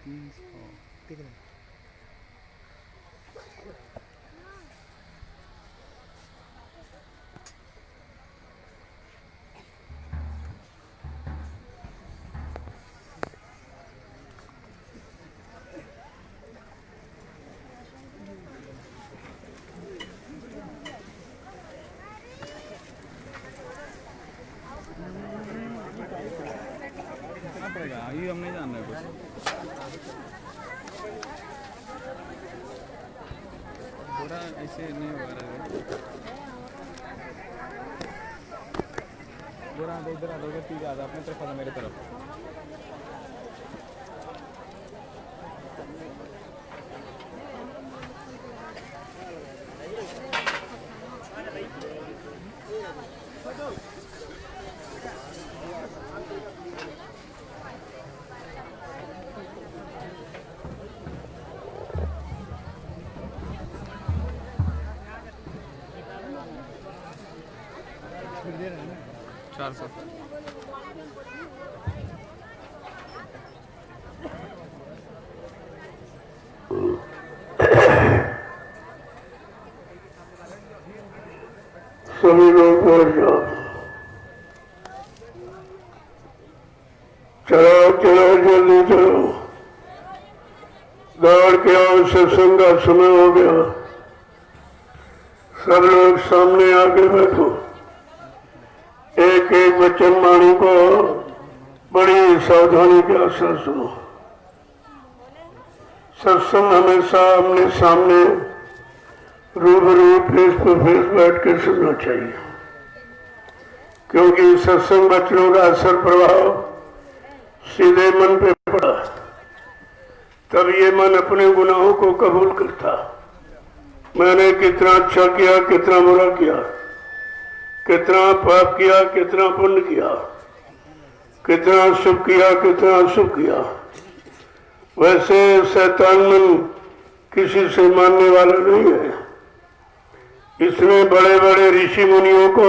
300 कितने पड़ेगा ये हम नहीं जान रहे कुछ पूरा ऐसे नहीं हो रहा है पूरा इधर आ दोगे तीन ज़्यादा अपने तरफ आ मेरे तरफ चार सौ सभी लोग बैठ जाओ। चलो चलो जल्दी चलो, दौड़ के आओ, सत्संग का समय हो गया। सब लोग सामने आके बैठो। एक एक वचन वाणी को बड़ी सावधानी के साथ सुनो। सत्संग हमेशा आमने सामने रूबरू फेस टू फेस बैठ के सुनना चाहिए, क्योंकि सत्संग वचनों का असर प्रभाव सीधे मन पे पड़ा, तब ये मन अपने गुनाहों को कबूल करता। मैंने कितना अच्छा किया, कितना बुरा किया, कितना पाप किया, कितना पुण्य किया, कितना शुभ किया, कितना अशुभ किया। वैसे शैतान मन किसी से मानने वाला नहीं है। इसने बड़े बड़े ऋषि मुनियों को,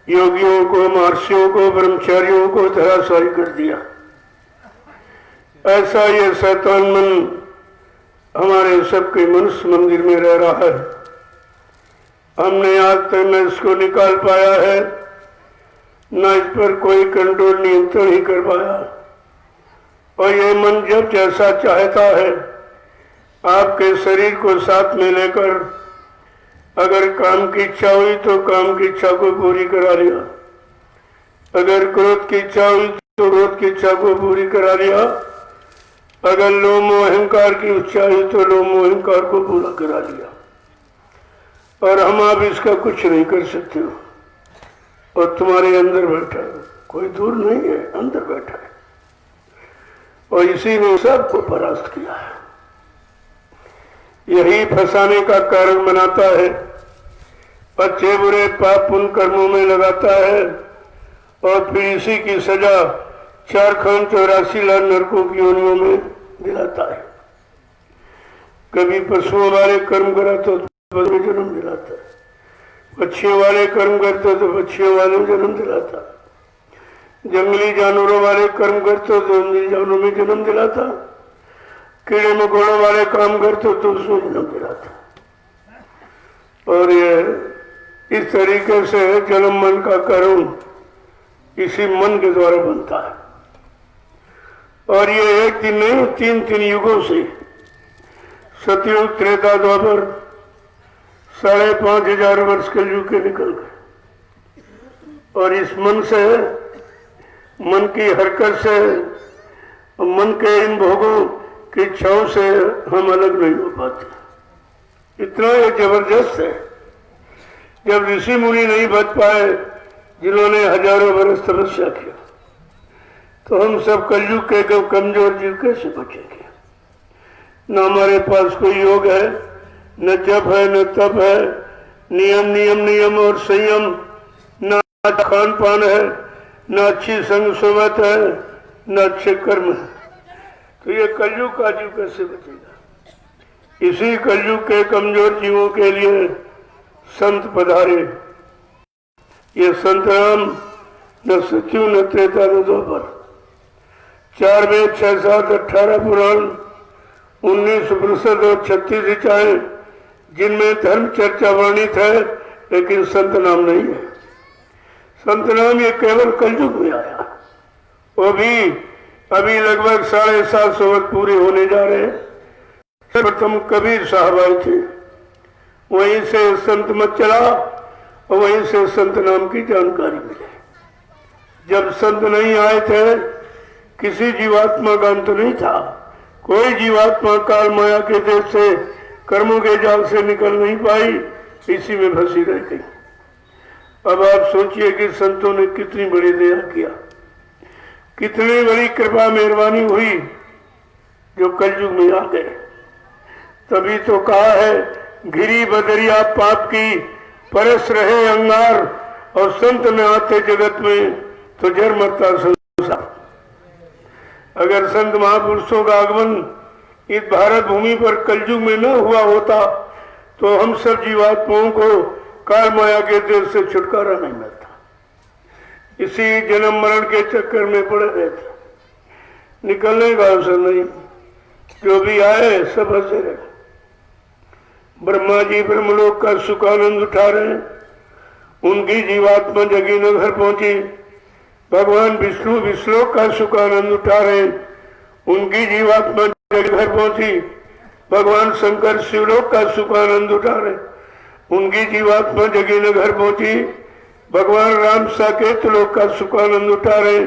योगियों को, महर्षियों को, ब्रह्मचारियों को धराशायी कर दिया। ऐसा ये शैतान मन हमारे सबके मनुष्य मंदिर में रह रहा है। हमने आज तक न इसको निकाल पाया है, न इस पर कोई कंट्रोल नियंत्रण ही कर पाया। और ये मन जब जैसा चाहता है, आपके शरीर को साथ में लेकर अगर काम की इच्छा हुई तो काम की इच्छा को पूरी करा लिया, अगर क्रोध की इच्छा हुई तो क्रोध की इच्छा को पूरी करा लिया, अगर लोभ मोह अहंकार की इच्छा हुई तो लोभ मोह अहंकार को पूरा करा लिया। और हम आप इसका कुछ नहीं कर सकते हो। और तुम्हारे अंदर बैठा है, कोई दूर नहीं है, अंदर बैठा है, और इसी ने सबको परास्त किया है। यही फंसाने का कारण बनाता है, अच्छे बुरे पाप पुण्य कर्मों में लगाता है, और फिर इसी की सजा 484 लाख नरकों की योनियों में दिलाता है। कभी पशुओं वाले कर्म करा तो पशु में जन्म दिलाता है, पक्षियों वाले कर्म करते तो पक्षियों वाले में जन्म दिलाता, जंगली जानवरों वाले कर्म करते तो जंगली जानवरों में जन्म दिलाता, कीड़े मकोड़ों वाले काम करते तो उसमें जन्म दिलाता। और ये इस तरीके से जन्म मन का कर्म इसी मन के द्वारा बनता है। और ये एक दिन नहीं, तीन तीन युगों से, सतयुग, त्रेता, द्वापर, 5,500 वर्ष के युग के निकल गए। और इस मन से, मन की हरकत से, मन के इन भोगों की इच्छाओं से हम अलग नहीं हो पाते। इतना ये जबरदस्त है। जब ऋषि मुनि नहीं बच पाए, जिन्होंने हजारों वर्ष तपस्या किया, तो हम सब कलयुग के कमजोर जीव कैसे बचेंगे? न हमारे पास कोई योग है, न जप है, न तप है, नियम नियम नियम और संयम, न खान पान है, न अच्छी संग सोबत है, न अच्छे कर्म है। तो ये कलयुग का जीव कैसे बचेगा? इसी कलयुग के कमजोर जीवों के लिए संत पधारे। ये संत राम न सत्यु न त्रेता न द्वापर, 4 वेद 6 7 18 पुराण 19 उपनिषद और 36 ऋचाएं जिनमें धर्म चर्चा वर्णित है, लेकिन संत नाम नहीं है। संत नाम ये केवल कलयुग में आया। वो भी अभी लगभग 750 वर्ष पूरे होने जा रहे हैं। सर्वप्रथम कबीर साहब आए थे, वहीं से संत मत चला और वहीं से संत नाम की जानकारी मिली। जब संत नहीं आए थे, किसी जीवात्मा का अंत नहीं था। कोई जीवात्मा काल माया के देश से कर्मों के जाल से निकल नहीं पाई, इसी में फंसी रह गई। अब आप सोचिए कि संतों ने कितनी बड़ी दया किया, कितनी बड़ी कृपा मेहरबानी हुई जो कलयुग में आ गए। तभी तो कहा है, घिरी बदरिया पाप की परस रहे अंगार, और संत न आते जगत में तो जर मरता संसार। अगर संत महापुरुषों का आगमन इस भारत भूमि पर कलयुग में न हुआ होता तो हम सब जीवात्माओं को काल माया के देश से छुटकारा नहीं मिलता। इसी जन्म मरण के चक्कर में पड़े रहते, निकलने का अवसर नहीं। जो भी आए सब हंसे रहे। ब्रह्मा जी ब्रह्मलोक का सुखानंद उठा रहे हैं, उनकी जीवात्मा जगी न घर पहुंची। भगवान विष्णु विश्वलोक का सुखानंद उठा रहे हैं, उनकी जीवात्मा जगी घर पहुंची। भगवान शंकर शिवलोक का सुखानंद उठा रहे, उनकी जीवात्मा जगी न घर पहुंची। भगवान राम साकेत लोक का सुखानंद उठा रहे,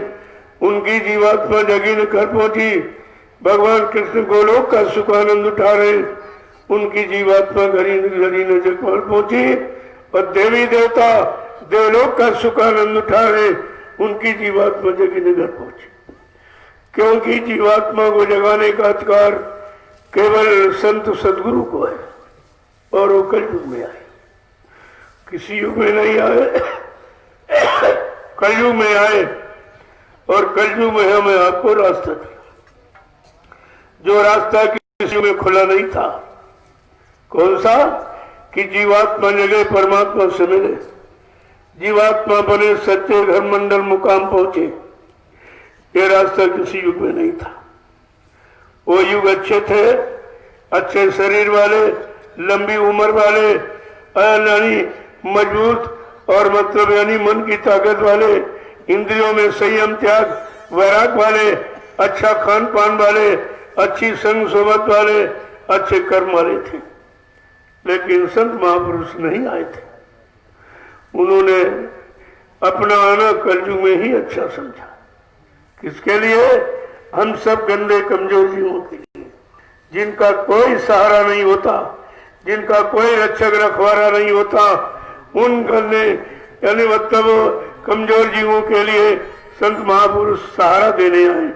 उनकी जीवात्मा जगी न घर पहुंची। भगवान कृष्ण गोलोक का सुखानंद उठा रहे, उनकी जीवात्मा घड़ी न जग पहुंची। और देवी देवता देवलोक का सुखानंद उठा रहे, उनकी जीवात्मा जगी न घर पहुंची। क्योंकि जीवात्मा को जगाने का अधिकार केवल संत सदगुरु को है, और वो कलयुग में आए, किसी युग में नहीं आए। कलयुग में आए, और कलयुग में हमें आपको रास्ता दिया, जो रास्ता किसी में खुला नहीं था। कौन सा? कि जीवात्मा जगह परमात्मा से मिले, जीवात्मा बने सच्चे घर मंडल मुकाम पहुंचे। ये रास्ता किसी युग में नहीं था। वो युग अच्छे थे, अच्छे शरीर वाले, लंबी उम्र वाले, यानी मजबूत और मतलब यानी मन की ताकत वाले, इंद्रियों में संयम त्याग वैराग वाले, अच्छा खान पान वाले, अच्छी संग सोबत वाले, अच्छे कर्म वाले थे। लेकिन संत महापुरुष नहीं आए थे। उन्होंने अपना आना कलयुग में ही अच्छा समझा। किसके लिए? हम सब गंदे कमजोर जीवों के लिए, जिनका कोई सहारा नहीं होता, जिनका कोई रक्षक रखवारा नहीं होता, उन गंदे यानी मतलब कमजोर जीवों के लिए संत महापुरुष सहारा देने आए।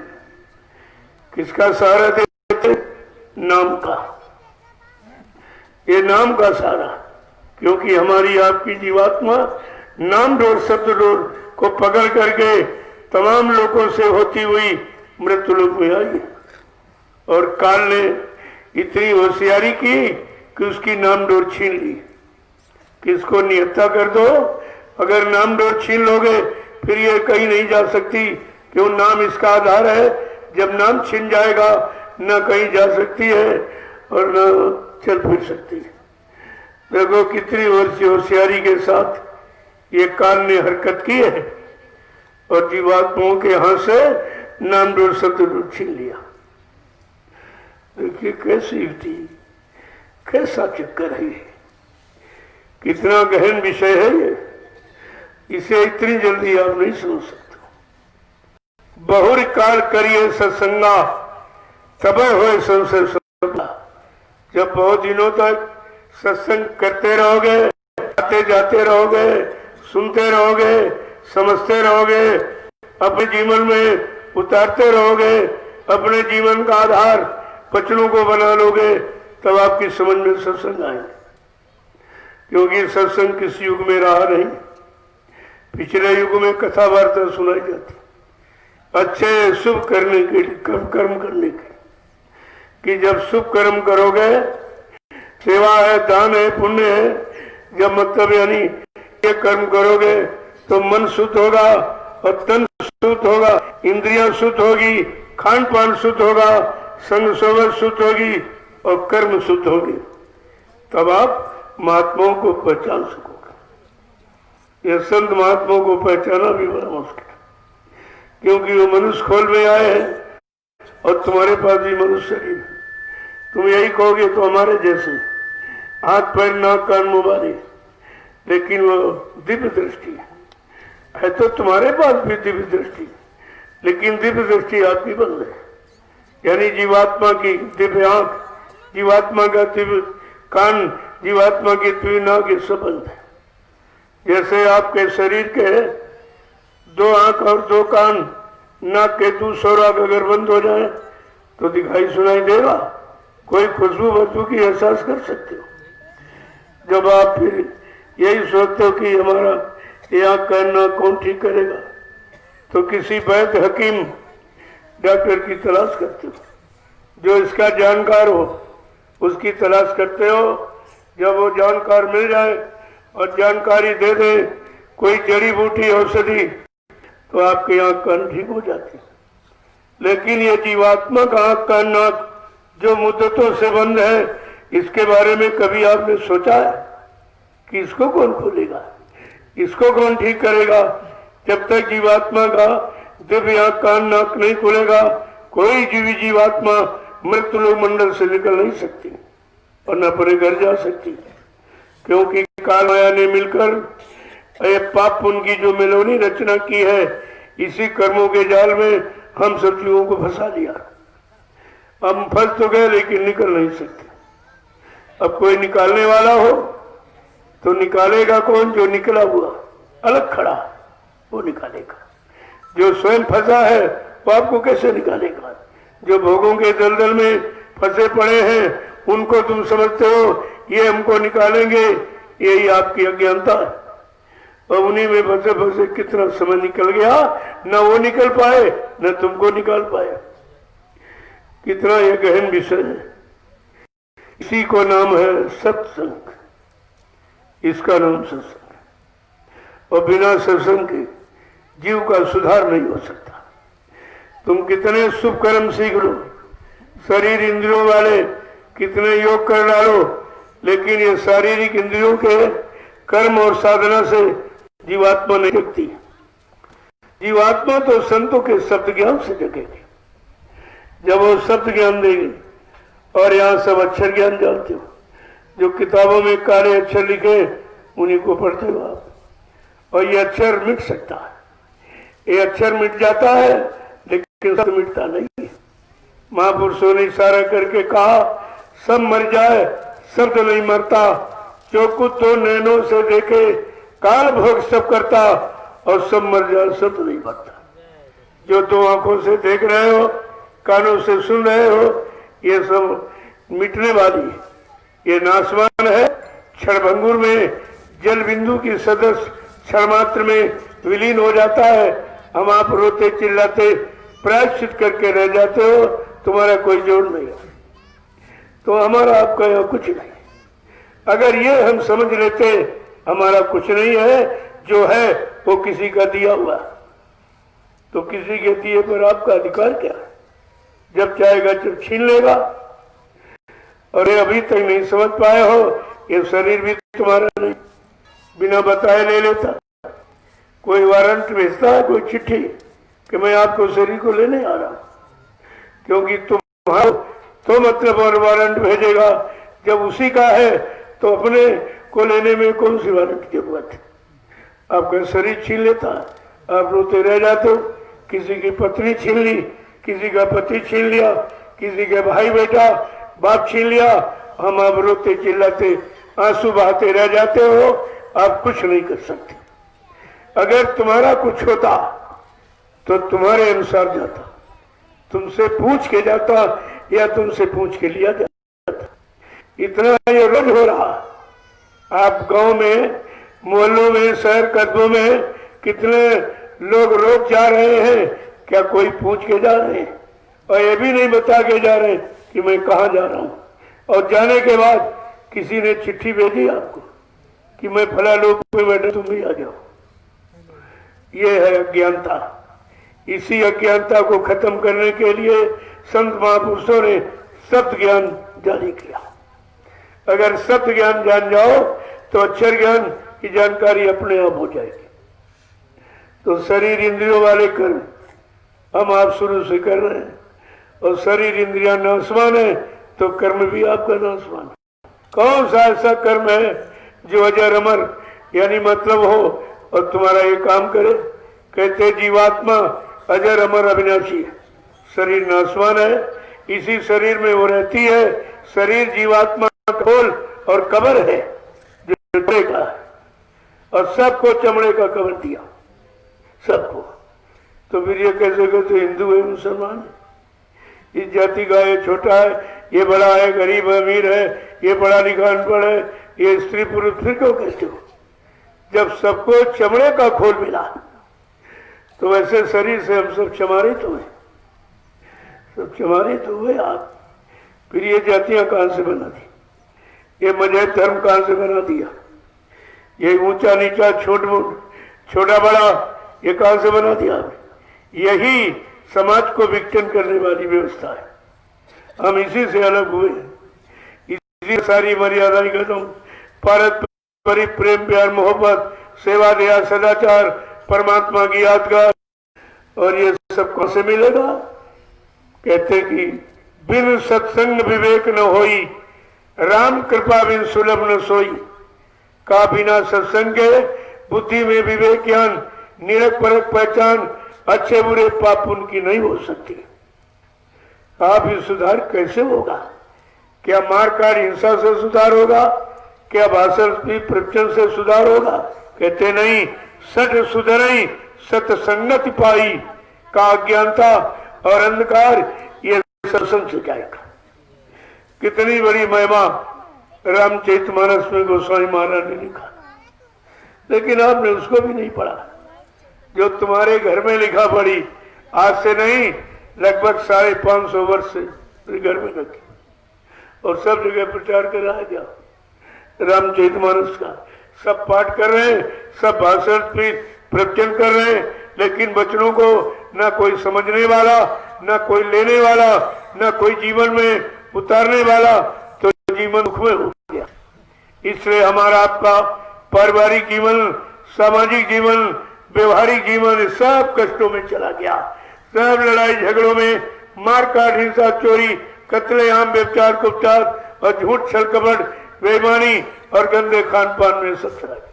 किसका सहारा देते? नाम का। ये नाम का सहारा, क्योंकि हमारी आपकी जीवात्मा नाम डोर शब्द डोर को पकड़ करके तमाम लोगों से होती हुई मृत्यु लोक में आई। और काल ने इतनी होशियारी की कि उसकी नाम डोर छीन ली। किसको? निहत्था कर दो। अगर नाम डोर छीन लोगे फिर ये कहीं नहीं जा सकती, क्यों? नाम इसका आधार है। जब नाम छीन जाएगा न कहीं जा सकती है और न चल फिर सकती है। देखो कितनी होशियारी के साथ ये काल ने हरकत की है, और जीवात्माओं के हाथ से नाम डोर शब्द छीन लिया। देखिए कैसी युक्ति, कैसा चक्कर है ये, कितना गहन विषय है ये। इसे इतनी जल्दी आप नहीं समझ सकते। बहुर काल करिए सत्संगा, तब होए संशय सबला। जब बहुत दिनों तक सत्संग करते रहोगे, आते जाते रहोगे, सुनते रहोगे, समझते रहोगे, अपने जीवन में उतारते रहोगे, अपने जीवन का आधार वचनों को बना लोगे, तब आपकी समझ में सत्संग आएंगे। क्योंकि सत्संग किस युग में रहा नहीं। पिछले युग में कथा वार्ता सुनाई जाती, अच्छे शुभ करने के लिए, कर्म करने के, कि जब शुभ कर्म करोगे, सेवा है, दान है, पुण्य है, जब मतलब यानी ये कर्म करोगे तो मन शुद्ध होगा और तन शुद्ध होगा, इंद्रियां शुद्ध होगी, खान पान शुद्ध होगा, संग सोबत शुद्ध होगी और कर्म शुद्ध होगी, तब आप महात्माओं को पहचान सकोगे। यह संत महात्माओं को पहचाना भी बड़ा मुश्किल है, क्योंकि वो मनुष्य खोल में आए हैं और तुम्हारे पास भी मनुष्य शरीर है। तुम यही कहोगे तो हमारे जैसे हाथ पैर नाक कान मुंह वाले, लेकिन वो दिव्य दृष्टि है तो तुम्हारे पास भी दिव्य दृष्टि, लेकिन दिव्य दृष्टि आपकी बंद है। यानी जीवात्मा की दिव्य आंख, जीवात्मा का दिव्य कान, जीवात्मा की दिव्य नाक, ये सब बंद है। जैसे आपके शरीर के 2 आंख और 2 कान, नाक के 2 सौराग अगर बंद हो जाए तो दिखाई सुनाई देगा, कोई खुशबू बदबू की एहसास कर सकते हो। जब आप फिर यही सोचते हो कि हमारा ये आंख का नाक कौन ठीक करेगा, तो किसी वैद्य हकीम डॉक्टर की तलाश करते हो, जो इसका जानकार हो उसकी तलाश करते हो। जब वो जानकार मिल जाए और जानकारी दे दे कोई जड़ी बूटी औषधि, तो आपकी आंख कान ठीक हो जाती है। लेकिन ये जीवात्मा का आंख कान नाक जो मुद्दतों से बंद है, इसके बारे में कभी आपने सोचा है कि इसको कौन खोलेगा, इसको कौन ठीक करेगा? जब तक जीवात्मा का दिव्य आंख कान नाक नहीं खुलेगा, कोई जीवात्मा मृत्यु लोक मंडल से निकल नहीं सकती और न अपने घर जा सकती, क्योंकि काल माया ने मिलकर ये पाप पुण्य की जो मिलोनी रचना की है, इसी कर्मों के जाल में हम सब जीवों को फंसा दिया। हम फंस तो गए लेकिन निकल नहीं सकते। अब कोई निकालने वाला हो तो निकालेगा कौन? जो निकला हुआ अलग खड़ा, वो निकालेगा। जो स्वयं फंसा है वो आपको कैसे निकालेगा? जो भोगों के दलदल में फंसे पड़े हैं उनको तुम समझते हो ये हमको निकालेंगे, यही आपकी अज्ञानता है। और उन्हीं में फंसे फंसे कितना समय निकल गया, न वो निकल पाए न तुमको निकाल पाए। कितना यह गहन विषय है। इसी को नाम है सत्संग, इसका नाम सत्संग है। और बिना सत्संग के जीव का सुधार नहीं हो सकता। तुम कितने शुभ कर्म सीख लो, शरीर इंद्रियों वाले कितने योग कर डालो, लेकिन ये शारीरिक इंद्रियों के कर्म और साधना से जीवात्मा नहीं जगती। जीवात्मा तो संतों के शब्द ज्ञान से जगेगी। जब वो शब्द ज्ञान देगी, और यहाँ सब अक्षर ज्ञान जानते हो, जो किताबों में काले अक्षर लिखे उन्हीं को पढ़ते हो आप, और ये अक्षर मिट सकता है। ये अक्षर मिट जाता है लेकिन शब्द मिटता नहीं है। महापुरुषों ने इशारा करके कहा सब मर जाए शब्द नहीं मरता, जो कुछ तो नैनों से देखे काल भोग सब करता, और सब मर जाए शब्द नहीं मरता। जो 2 आंखों से देख रहे हो, कानों से सुन रहे हो, ये सब मिटने वाली है, ये नाशवान है। क्षणभंगुर में जल बिंदु की सदस्य क्षण मात्र में विलीन हो जाता है। हम आप रोते चिल्लाते प्रायश्चित करके रह जाते हो, तुम्हारा कोई जोड़ नहीं है, तो हमारा आपका यहाँ कुछ नहीं। अगर ये हम समझ लेते हमारा कुछ नहीं है, जो है वो किसी का दिया हुआ, तो किसी के दिए पर आपका अधिकार क्या है? जब चाहेगा जब छीन लेगा। और ये अभी तक नहीं समझ पाए हो, ये शरीर भी तुम्हारा नहीं, बिना बताए ले लेता। कोई वारंट भेजता है, कोई चिट्ठी कि मैं आपको शरीर को लेने आ रहा हूं, क्योंकि तुम्हारा तो मतलब और वारंट भेजेगा जब उसी का है, तो अपने को लेने में कौन सी वारंट की जरूरत है? आपका शरीर छीन लेता है, आप रोते रह जाते हो। किसी की पत्नी छीन ली, किसी का पति छीन लिया, किसी के भाई बेटा बाप छीन लिया, हम आप रोते चिल्लाते आंसू बहाते रह जाते हो। आप कुछ नहीं कर सकते। अगर तुम्हारा कुछ होता तो तुम्हारे अनुसार जाता, तुमसे पूछ के जाता या तुमसे पूछ के लिया जाता। इतना ये रोज हो रहा। आप गांव में, मोहल्लों में, शहर कस्बों में कितने लोग रोज जा रहे हैं, क्या कोई पूछ के जा रहे हैं? और ये भी नहीं बता के जा रहे कि मैं कहाँ जा रहा हूँ। और जाने के बाद किसी ने चिट्ठी भेजी आपको कि मैं फला लोग में बैठे, तुम भी आ जाओ। ये है अज्ञानता, इसी अज्ञानता को खत्म करने के लिए संत महापुरुषों ने सत्य ज्ञान जारी किया। अगर सत्य ज्ञान जान जाओ तो अक्षर ज्ञान की जानकारी अपने आप हो जाएगी। तो शरीर इंद्रियों वाले कर्म हम आप शुरू से कर रहे हैं, और शरीर इंद्रियां नाशवान है तो कर्म भी आपका नाशवान है। कौन सा ऐसा कर्म है जो अजर अमर यानी मतलब हो और तुम्हारा ये काम करे? कहते जीवात्मा अजर अमर अविनाशी है, शरीर नाशवान है, इसी शरीर में वो रहती है। शरीर जीवात्मा का खोल और कबर है जो चमड़े का है, और सबको चमड़े का कवर दिया, सबको। तो फिर ये कैसे कहते हिंदू है मुसलमान है? इस जाति का ये छोटा है, ये बड़ा है, गरीब है, अमीर है, ये पढ़ा लिखा अनपढ़ है, ये स्त्री पुरुष, फिर क्यों कहते हो? जब सबको चमड़े का खोल मिला तो वैसे शरीर से हम सब चमारित हुए, सब चमारित हुए आप। फिर ये जातियां कहां से बना दी? ये मजहब धर्म कहां से बना दिया? ये ऊंचा नीचा छोटा बड़ा ये कहां से बना दिया? यही समाज को विघटन करने वाली व्यवस्था है। हम इसी से अलग हुए, इसी सारी मर्यादाएं खत्म। पारस्परिक प्रेम प्यार मोहब्बत सेवा दया सदाचार परमात्मा की यादगार, और ये सब कौन से मिलेगा? कहते कि बिन सत्संग विवेक न होई, राम कृपा बिन सुलभ न सोई। का बिना सत्संग के बुद्धि में विवेक ज्ञान निरख परख पहचान अच्छे बुरे पाप उनकी नहीं हो सकती। आप ये सुधार कैसे होगा? क्या मारकाट हिंसा से सुधार होगा? क्या भाषण प्रवचन से सुधार होगा? कहते नहीं, सट सुधरई सत्संगति पाई, का अज्ञानता और अंधकार ये सत्संग से जाएगा। कितनी बड़ी महिमा रामचरितमानस में गोस्वामी महाराज ने लिखा, लेकिन आपने उसको भी नहीं पढ़ा। जो तुम्हारे घर में लिखा पड़ी, आज से नहीं लगभग 550 वर्ष से घर में रखी, और सब जगह प्रचार कर रहा है। क्या रामचरितमानस का सब पाठ कर रहे हैं, सब भाषण प्रवचन कर रहे हैं, लेकिन बच्चों को ना कोई समझने वाला, ना कोई लेने वाला, ना कोई जीवन में उतारने वाला, तो जीवन दुख में हो गया। इसलिए हमारा आपका पारिवारिक जीवन, सामाजिक जीवन, व्यवहारिक जीवन सब कष्टों में चला गया। सब लड़ाई झगड़ों में, मारकाट हिंसा चोरी कत्लेआम व्यभिचार कुपचार और झूठ छल कपट बेईमानी और गंदे खान पान में सब चला गया।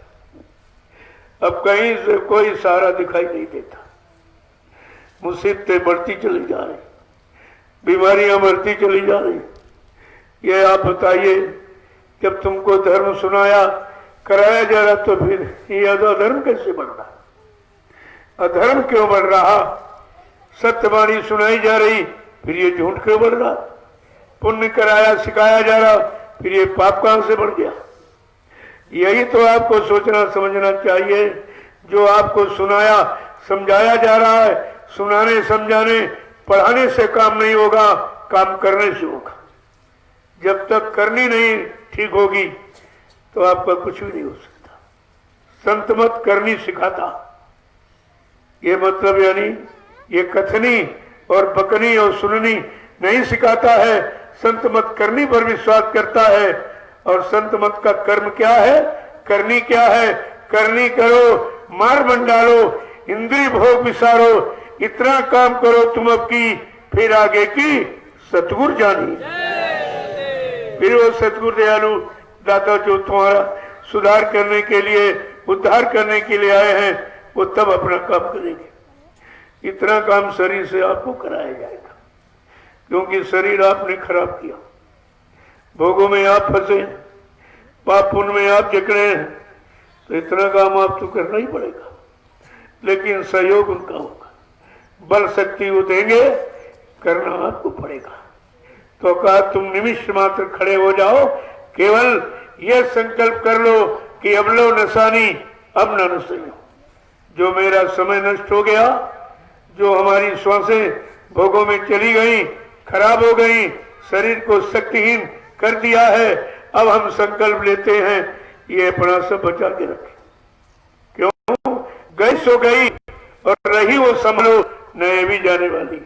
अब कहीं से कोई सहारा दिखाई नहीं देता। मुसीबतें बढ़ती चली जा रही, बीमारियां बढ़ती चली जा रही। ये आप बताइए, जब तुमको धर्म सुनाया कराया जा रहा तो फिर ये अधर्म कैसे बढ़ रहा? अधर्म क्यों बढ़ रहा? सत्यवाणी सुनाई जा रही, फिर ये झूठ क्यों बढ़ रहा? पुण्य कराया सिखाया जा रहा, फिर ये पाप कहां से बढ़ गया? यही तो आपको सोचना समझना चाहिए। जो आपको सुनाया समझाया जा रहा है, सुनाने समझाने पढ़ाने से काम नहीं होगा, काम करने से होगा। जब तक करनी नहीं ठीक होगी तो आपका कुछ भी नहीं हो सकता। संत मत करनी सिखाता, ये मतलब यानी ये कथनी और बकनी और सुननी नहीं सिखाता है। संत मत करनी पर विश्वास करता है। और संत मत का कर्म क्या है, करनी क्या है? करनी करो, मार मंडालो, इंद्रिय भोग विसारो, इतना काम करो तुम अब की, फिर आगे की सतगुरु जानी। फिर वो सतगुरु दयालु दाता जो तुम्हारा सुधार करने के लिए, उद्धार करने के लिए आए हैं, वो तब अपना काम करेंगे। इतना काम शरीर से आपको कराया जाएगा, क्योंकि शरीर आपने खराब किया, भोगों में आप फंसे, पाप पुण्य में आप जकड़े हैं, तो इतना काम आपको करना ही पड़ेगा। लेकिन सहयोग उनका होगा, बल शक्ति वो देंगे, करना आपको पड़ेगा। तो कहा तुम निमिष मात्र खड़े हो जाओ, केवल ये संकल्प कर लो कि अब लो नसानी अब न नसो। जो मेरा समय नष्ट हो गया, जो हमारी श्वासें भोगों में चली गई, खराब हो गई, शरीर को शक्तिहीन कर दिया है, अब हम संकल्प लेते हैं ये अपना सब बचा के रखें। क्यों? गई सो गई और रही वो संभलो, न ये भी जाने वाली।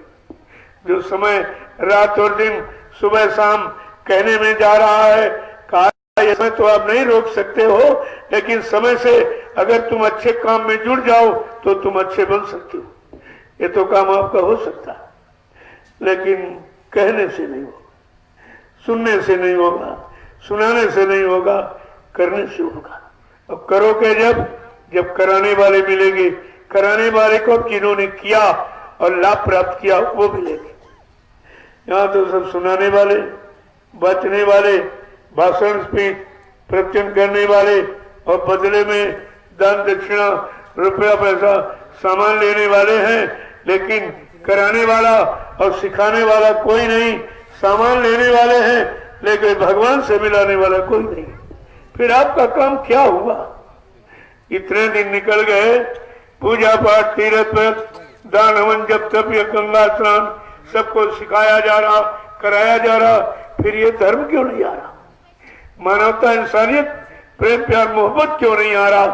जो समय रात और दिन सुबह शाम कहने में जा रहा है, कहा ये समय तो आप नहीं रोक सकते हो, लेकिन समय से अगर तुम अच्छे काम में जुड़ जाओ तो तुम अच्छे बन सकते हो। ये तो काम आपका हो सकता है, लेकिन कहने से नहीं होगा, सुनने से नहीं होगा, सुनाने से नहीं होगा, करने से होगा। अब करोगे जब कराने वाले मिलेंगे, कराने वाले को जिन्होंने किया और लाभ प्राप्त किया वो मिलेंगे। यहाँ तो सब सुनाने वाले, बचने वाले, भाषण स्पीच प्रवचन करने वाले और बदले में दान दक्षिणा रुपया पैसा सामान लेने वाले हैं, लेकिन कराने वाला और सिखाने वाला कोई नहीं। सामान लेने वाले हैं लेकिन भगवान से मिलाने वाला कोई नहीं। फिर आपका काम क्या हुआ? इतने दिन निकल गए, पूजा पाठ, तीर्थ व्रत, दान हवन, जब तप, या गंगा स्नान सबको सिखाया जा रहा, कराया जा रहा, फिर ये धर्म क्यों नहीं आ रहा? मानवता, इंसानियत, प्रेम प्यार मोहब्बत क्यों नहीं आ रहा?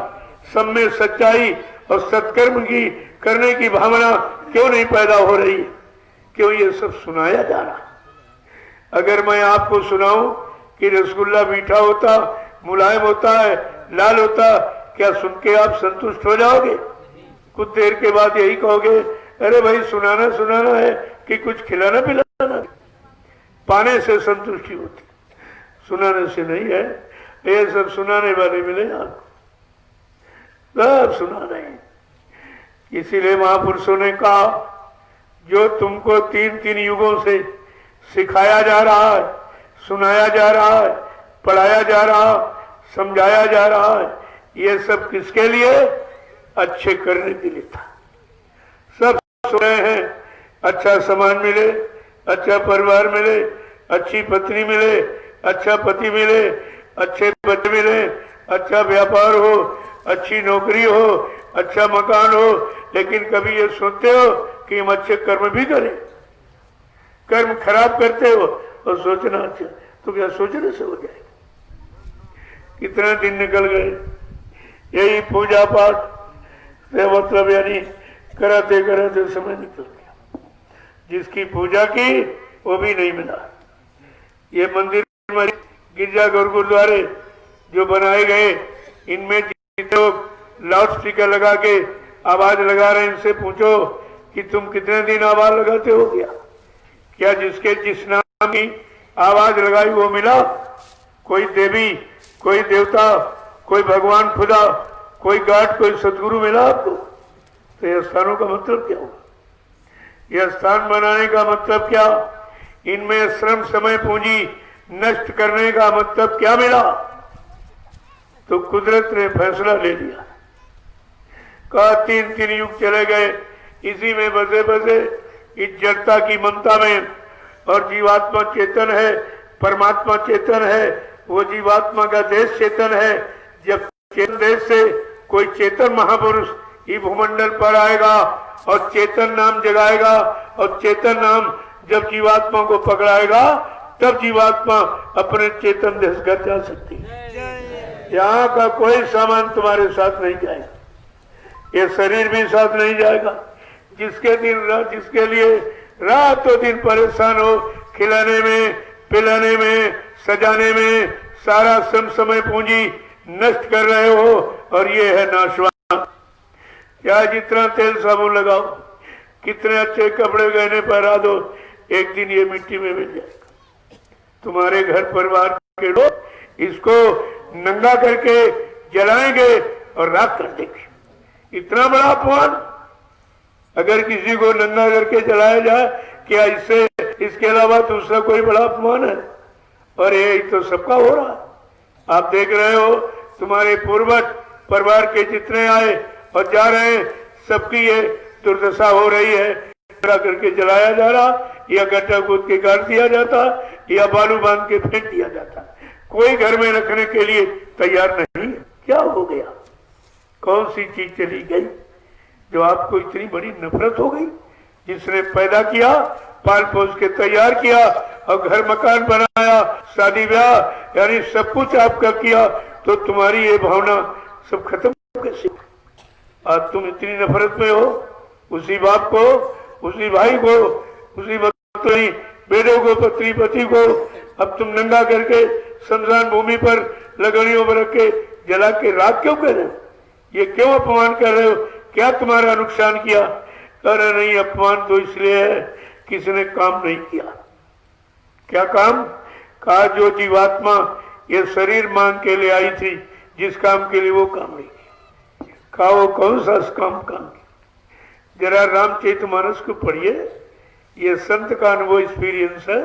सब में सच्चाई और सत्कर्म की करने की भावना क्यों नहीं पैदा हो रही? क्यों ये सब सुनाया जा रहा? अगर मैं आपको सुनाऊं कि रसगुल्ला मीठा होता, मुलायम होता है, लाल होता, क्या सुन के आप संतुष्ट हो जाओगे? कुछ देर के बाद यही कहोगे, अरे भाई सुनाना है कि कुछ खिलाना पिलाना? पाने से संतुष्टि होती, सुनाने से नहीं है। ये सब सुनाने वाले मिले आपको, सब सुना रहे। इसीलिए महापुरुषों ने कहा, जो तुमको 3 युगों से सिखाया जा रहा है, सुनाया जा रहा है, पढ़ाया जा रहा, समझाया जा रहा है, ये सब किसके लिए? अच्छे करने के लिए था। सब सोच रहे हैं अच्छा समाज मिले, अच्छा परिवार मिले, अच्छी पत्नी मिले, अच्छा पति मिले, अच्छे बच्चे मिले, अच्छा व्यापार हो, अच्छी नौकरी हो, अच्छा मकान हो, लेकिन कभी ये सोचते हो कि हम अच्छे कर्म भी करें? कर्म खराब करते हो और सोचना अच्छा, तो क्या सोचने से हो जाएगा? कितने दिन निकल गए, यही पूजा पाठ से मतलब यानी कराते कराते समय निकल गया। जिसकी पूजा की वो भी नहीं मिला। ये मंदिर में गिरजाघर गुरुद्वारे जो बनाए गए, इनमें जितने लोग लाउड स्पीकर लगा के आवाज लगा रहे हैं, इनसे पूछो कि तुम कितने दिन आवाज लगाते हो? क्या जिसके जिस नाम की आवाज लगाई वो मिला? कोई देवी, कोई देवता, कोई भगवान खुदा, कोई गार्ड, कोई सदगुरु मिला आपको? तो ये स्थानों का मतलब क्या हुआ? यह स्थान बनाने का मतलब क्या? इनमें श्रम समय पूंजी नष्ट करने का मतलब क्या मिला? तो कुदरत ने फैसला ले लिया, कहा 3 युग चले गए, इसी में बसे बसे इस जड़ता की ममता में। और जीवात्मा चेतन है, परमात्मा चेतन है, वो जीवात्मा का देश चेतन है। जब चेतन देश से कोई चेतन महापुरुष ये भूमंडल पर आएगा और चेतन नाम जगाएगा, और चेतन नाम जब जीवात्मा को पकड़ाएगा, तब जीवात्मा अपने चेतन देश घर जा सकती है। यहाँ का कोई सामान तुम्हारे साथ नहीं जाएगा, ये शरीर भी साथ नहीं जाएगा। जिसके लिए रातों दिन परेशान हो, खिलाने में, पिलाने में, सजाने में सारा समय पूंजी नष्ट कर रहे हो, और ये है नाशवान। क्या जितना तेल साबुन लगाओ, कितने अच्छे कपड़े गहने पहना दो, एक दिन ये मिट्टी में मिल जाएगा। तुम्हारे घर परिवार के लोग इसको नंगा करके जलाएंगे और राख कर देंगे। इतना बड़ा अपमान अगर किसी को नंगा करके जलाया जाए, क्या इसके अलावा दूसरा कोई बड़ा अपमान है? और ये तो सबका हो रहा है। आप देख रहे हो, तुम्हारे पूर्वज परिवार के जितने आए और जा रहे हैं, सबकी ये दुर्दशा हो रही है। करके जलाया जा रहा, या गड्ढा कूद के गाड़ दिया जाता, या बालू बांध के फेंक दिया जाता। कोई घर में रखने के लिए तैयार नहीं है। क्या हो गया? कौन सी चीज चली गई जो आपको इतनी बड़ी नफरत हो गई? जिसने पैदा किया, पाल पोस के तैयार किया, और घर मकान बनाया, शादी ब्याह यानी सब कुछ आपका किया, तो तुम्हारी ये भावना सब खत्म कैसे? आज तुम इतनी नफरत में हो उसी बाप को उसी भाई को, उसी पत्नी बेटे को, पत्नी पति को अब तुम नंगा करके शमशान भूमि पर लगड़ियों पर रख के जला के राख क्यों कर रहे हो? ये क्यों अपमान कर रहे हो? क्या तुम्हारा नुकसान किया? कह रहे नहीं, अपमान तो इसलिए है किसी ने काम नहीं किया। क्या काम? कहा जो जीवात्मा ये शरीर मांग के ले आई थी, जिस काम के लिए वो काम नहीं किया। कहा वो कौन सा काम किया? जरा रामचरितमानस को पढ़िए, ये संत का अनुभव एक्सपीरियंस है।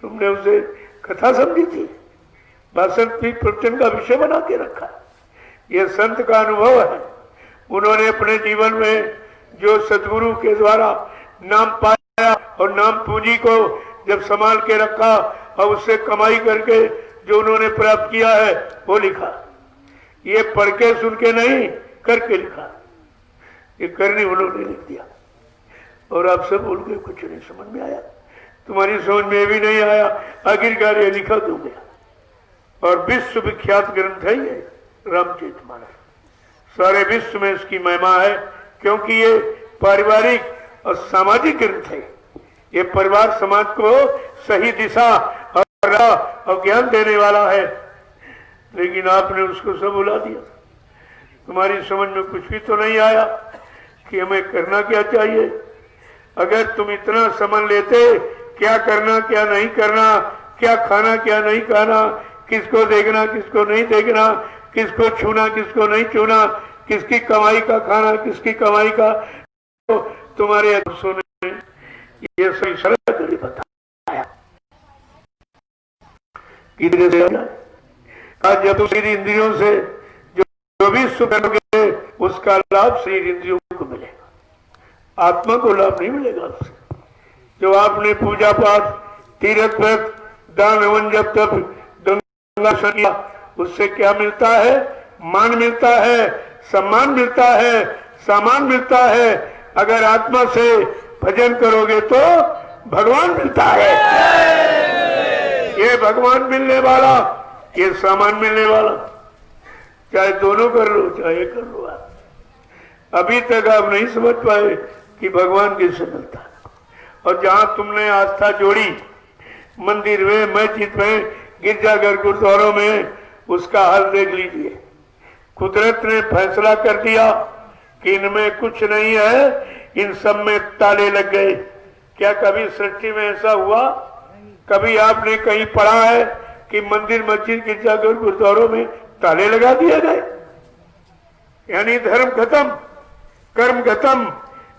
तुमने उसे कथा समझी थी, भाषण प्रवचन का विषय बना के रखा। ये संत का अनुभव है। उन्होंने अपने जीवन में जो सदगुरु के द्वारा नाम पाया और नाम पूंजी को जब संभाल के रखा और उससे कमाई करके जो उन्होंने प्राप्त किया है वो लिखा। ये पढ़ के सुन के नहीं, करके लिखा। ये करनी उन्होंने लिख दिया। और आप सब बोल के कुछ नहीं समझ में आया, तुम्हारी समझ में भी नहीं आया, आखिरकार ये लिखा क्यों गया? और विश्व विख्यात ग्रंथ है ये रामचरितमानस। सारे विश्व में इसकी महिमा है, क्योंकि ये पारिवारिक और सामाजिक ग्रंथ है। ये परिवार समाज को सही दिशा और राह और ज्ञान देने वाला है। लेकिन आपने उसको सब भुला दिया। तुम्हारी समझ में कुछ भी तो नहीं आया कि हमें करना क्या चाहिए। अगर तुम इतना समझ लेते क्या करना क्या नहीं करना, क्या खाना क्या नहीं खाना, किसको देखना किसको नहीं देखना, किसको छूना किसको नहीं छूना, किसकी कमाई का खाना किसकी कमाई का, तो तुम्हारे अफसों ने ये सही सरल बताया। आज जब शरीर इंद्रियों से जो भी सुख करोगे उसका लाभ शरीर इंद्रियों को मिलेगा, आत्मा को लाभ नहीं मिलेगा उससे। जो आपने पूजा पाठ तीर्थ व्रत दान हवन जब तक गंगा किया, उससे क्या मिलता है? मान मिलता है, सम्मान मिलता है, सामान मिलता है। अगर आत्मा से भजन करोगे तो भगवान मिलता है। ये भगवान मिलने वाला, ये सामान मिलने वाला, चाहे दोनों कर लो चाहे कर लो। आप अभी तक आप नहीं समझ पाए कि भगवान किससे मिलता है। और जहां तुमने आस्था जोड़ी मंदिर में, मस्जिद में, गिरजाघर गुरुद्वारों में, उसका हाल देख लीजिए। कुदरत ने फैसला कर दिया कि इनमें कुछ नहीं है, इन सब में ताले लग गए। क्या कभी सृष्टि में ऐसा हुआ? कभी आपने कहीं पढ़ा है कि मंदिर मस्जिद गिरजाघर गुरुद्वारों में ताले लगा दिए गए? यानी धर्म खत्म, कर्म खत्म,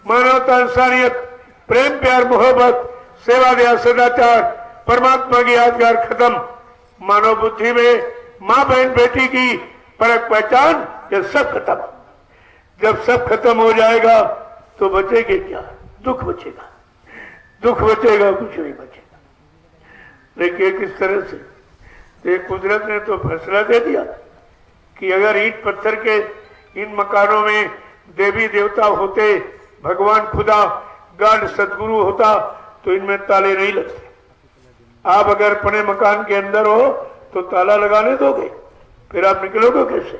मानवता इंसानियत, प्रेम प्यार मोहब्बत, सेवा दया सदाचार, परमात्मा की यादगार खत्म। मानव बुद्धि में माँ बहन बेटी की परख पहचान, ये सब खत्म। जब सब खत्म हो जाएगा तो बचेगा क्या? दुख बचेगा, दुख बचेगा, कुछ नहीं बचेगा। लेकिन किस तरह से? कुदरत ने तो फैसला दे दिया कि अगर ईंट पत्थर के इन मकानों में देवी देवता होते, भगवान खुदा गॉड सदगुरु होता, तो इनमें ताले नहीं लगते। आप अगर अपने मकान के अंदर हो तो ताला लगाने दोगे? फिर आप निकलोगे कैसे?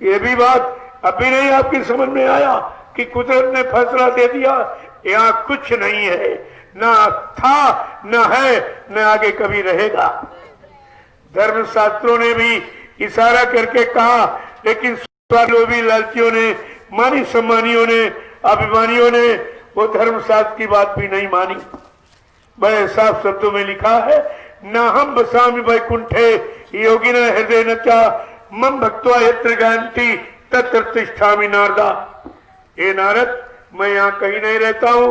ये भी बात अभी नहीं आपकी समझ में आया कि कुदरत ने फैसला दे दिया, यहाँ कुछ नहीं है, ना था, ना है, न आगे कभी रहेगा। धर्म शास्त्रों ने भी इशारा करके कहा, लेकिन स्वार्थी लालचियों ने, मानी सम्मानियों ने, अभिमानियों ने वो धर्मशास्त्र की बात भी नहीं मानी। बड़े साफ शब्दों में लिखा है, न हम बसामि वैकुंठे योगिन हृदय नचा मम भक्त्वा यत्र गायन्ति तत्र तिष्ठामि नारदा। हे नारद, मैं यहाँ कहीं नहीं रहता हूँ,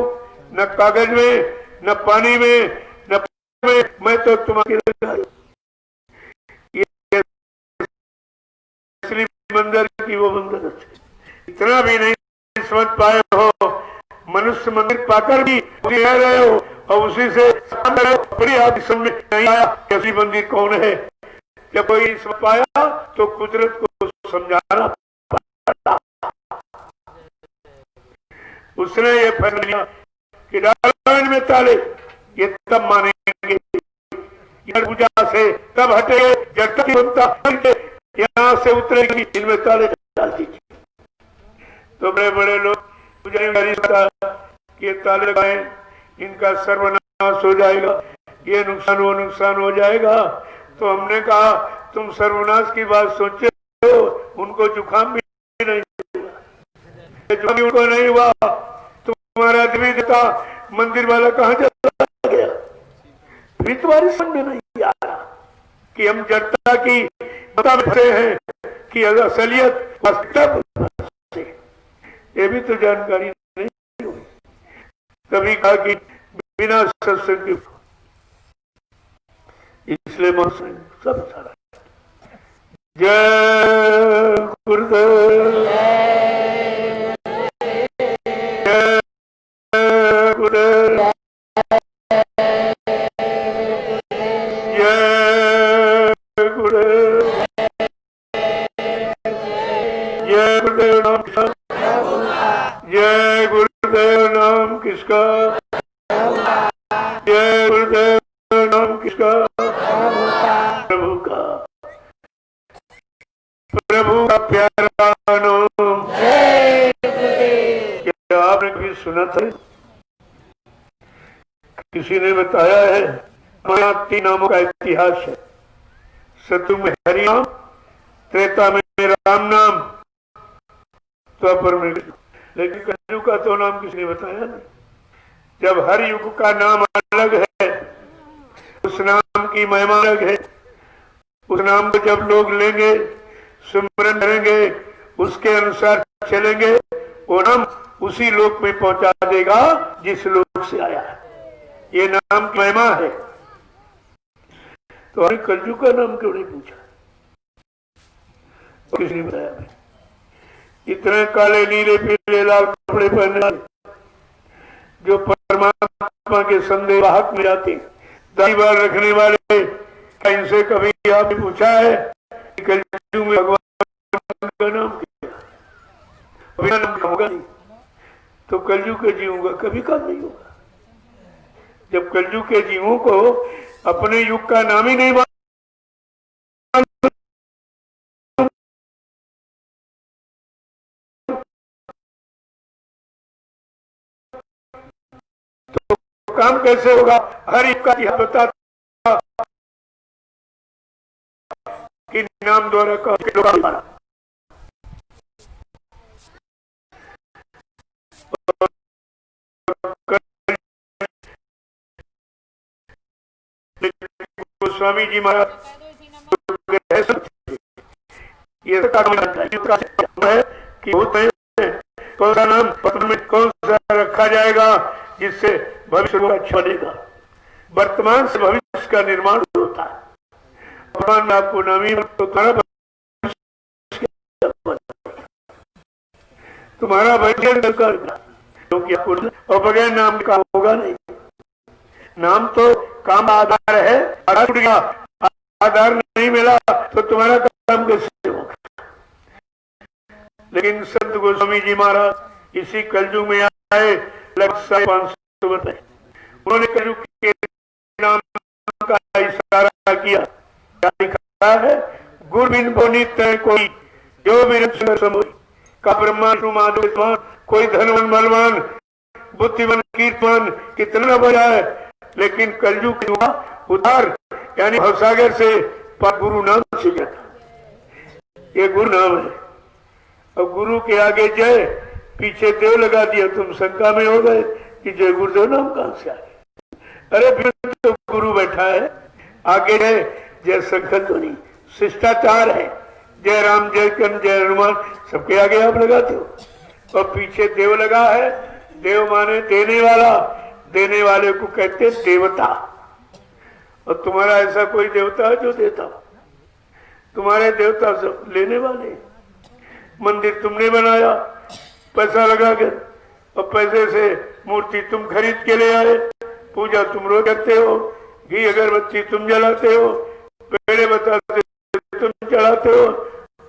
न कागज में, न पानी में, न में, मैं तो तुम्हारे मंदिर की वो मंदिर। इतना भी नहीं समझ पाए हो, मनुष्य मंदिर पाकर भी रह रहे हो और उसी से आप समझ नहीं आया कि असली मंदिर कौन है। जब कोई समझ पाया तो कुदरत को समझाना पड़ा। उसने ये फैसला लिया कि डायमंड में ताले, ये तब मानेंगे पूजा से, तब हटेंगे जब तक बनता यहाँ से उतरेगी, इनमें ताले डाल दीजिए। तो बड़े बड़े लोग कि ये ताले लगाए, इनका सर्वनाश हो जाएगा, ये नुकसान वो नुकसान हो जाएगा। तो हमने कहा तुम सर्वनाश की बात सोचे हो, उनको जुकाम भी नहीं हुआ, उनको नहीं हुआ। तुम्हारा देवी देवता मंदिर वाला कहाँ चला गया? फिर तुम्हारी समझ में नहीं आ रहा कि हम जनता की बता फंसे हैं कि असलियत वास्तव से, ये भी तो जानकारी नहीं हुई। तभी कहा कि बिना सत्संग, इसलिए मौसम सब सारा। जय गुरुदेव, जय गुरुदेव, जय गुरुदेव, जय गुरुदेव नाम किसका? जय गुरुदेव नाम किसका? जय गुरुदेव नाम किसका? प्रभु का, प्रभु का प्यारा नाम। क्या आपने कभी सुना था? किसी ने बताया है? हमारे 3 नामों का इतिहास है। सतयुग में हरि नाम, त्रेता में राम नाम, द्वापर में, लेकिन कलयुग का तो नाम किसी ने बताया नहीं। जब हर युग का नाम अलग है, उस नाम की महिमा अलग है। उस नाम को जब लोग लेंगे, सुमरन करेंगे, उसके अनुसार चलेंगे, वो नाम उसी लोक में पहुंचा देगा जिस लोक से आया है। ये नाम की महिमा है। तो हमें कलयुग का नाम क्यों नहीं पूछा? किसने बताया? हमें इतने काले नीले पीले लाल कपड़े पहनने वाले जो परमात्मा के संदेशवाहक में जाते, दाढ़ी बाल रखने वाले, क्या इनसे कभी आपने पूछा है कि कलयुग में भगवान का नाम क्या? बिना नाम का होगा नहीं। तो कलयुग के जीवों का कभी काम नहीं होगा। जब कलयुग के जीवों को अपने युग का नाम ही नहीं मालूम, तो काम कैसे होगा? हर युग का इतिहास बताता कि नाम द्वारा का स्वामी जी महाराज ये है कि कौन सा नाम पत्र में कौन सा रखा जाएगा जिससे भविष्य को अच्छा बनेगा। वर्तमान से भविष्य का निर्माण होता है। भगवान आपको नामी तुम्हारा भविष्य क्योंकि आपको और बगैर नाम का होगा नहीं। नाम तो काम आधार है, आधार टूट गया, आधार नहीं मिला तो तुम्हारा काम कैसे होगा? लेकिन संत गोस्वामी जी महाराज इसी कलयुग में आए, लगभग 550 वर्ष। उन्होंने कलयुग के नाम का इशारा किया। क्या लिखा है? गुरु बिन बोनित कोई जो भी का ब्रह्मा माधव, कोई धनवान बलवान बुद्धिमान कीर्तमान कितना बड़ा है, लेकिन कलयुग का उद्धार यानी भवसागर से गुरु नाम से जाता। ये गुरु नाम है। और गुरु के आगे जय, पीछे देव लगा दिया, तुम शंका में हो गए कि जय गुरुदेव नाम कहां से आ गए? अरे फिर तो गुरु बैठा है, आगे जय, जय शंकर तो नहीं, शिष्टाचार है। जय राम, जय कन, जय हनुमान, सबके आगे आप लगाते हो। और पीछे देव लगा है। देव माने देने वाला, देने वाले को कहते देवता। और तुम्हारा ऐसा कोई देवता है जो देता? तुम्हारे देवता सब लेने वाले। मंदिर तुमने बनाया पैसा लगा कर, और पैसे से मूर्ति तुम खरीद के ले आए, पूजा तुम रोज करते हो, घी अगरबत्ती तुम जलाते हो, पेड़े बताते तुम चढ़ाते हो।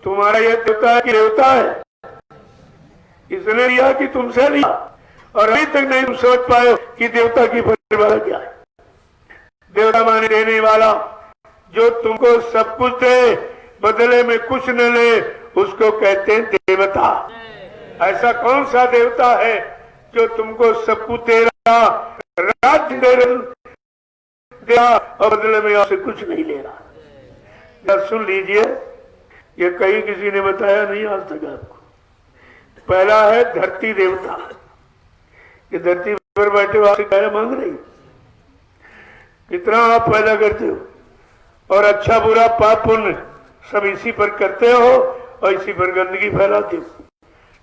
तुम्हारा यह देवता है कि देवता है? इसने लिया कि तुमसे लिया? और अभी तक नहीं तुम सोच पाए कि देवता की परिभाषा क्या है। देवता माने देने वाला, जो तुमको सब कुछ दे, बदले में कुछ न ले, उसको कहते हैं देवता। ऐसा कौन सा देवता है जो तुमको सब कुछ दे रहा, राज्य दे रहा और बदले में आपसे कुछ नहीं ले रहा। जब सुन लीजिए, ये कहीं किसी ने बताया नहीं आज तक आपको। पहला है धरती देवता। ये धरती पर बैठे हो, आपसे क्या मांग रही? कितना आप पैदा करते हो और अच्छा बुरा पाप पुण्य सब इसी पर करते हो और इसी पर गंदगी फैलाते हो।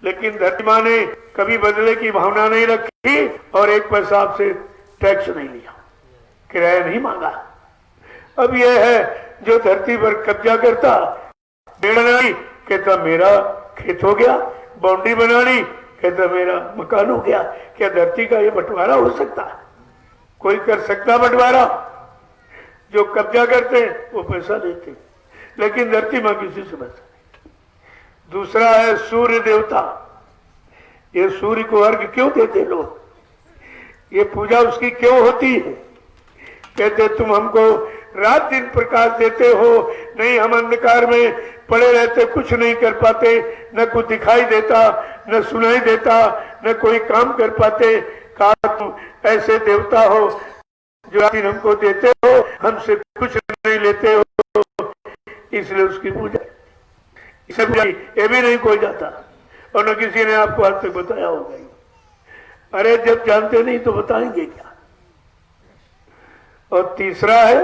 लेकिन धरती माँ ने कभी बदले की भावना नहीं रखी और एक पैसा आपसे टैक्स नहीं लिया, किराया नहीं मांगा। अब यह है जो धरती पर कब्जा करता, पेड़ बनाई कहता मेरा खेत हो गया, बाउंड्री बना ली कहता मेरा मकान हो गया। क्या धरती का ये बंटवारा हो सकता है? कोई कर सकता बंटवारा? जो कब्जा करते हैं वो पैसा देते हैं, लेकिन धरती मां किसी से बचा नहीं। दूसरा है सूर्य देवता। ये सूर्य को अर्घ क्यों देते लोग? ये पूजा उसकी क्यों होती है? कहते तुम हमको रात दिन प्रकाश देते हो, नहीं हम अंधकार में पड़े रहते, कुछ नहीं कर पाते, न कुछ दिखाई देता, न सुनाई देता, न कोई काम कर पाते। कहा तुम ऐसे देवता हो जो रात दिन हमको देते हो, हमसे कुछ नहीं लेते हो, इसलिए उसकी पूजा। ये भी नहीं कोई जाता और न किसी ने आपको आज तक बताया होगा। अरे जब जानते नहीं तो बताएंगे क्या? और तीसरा है,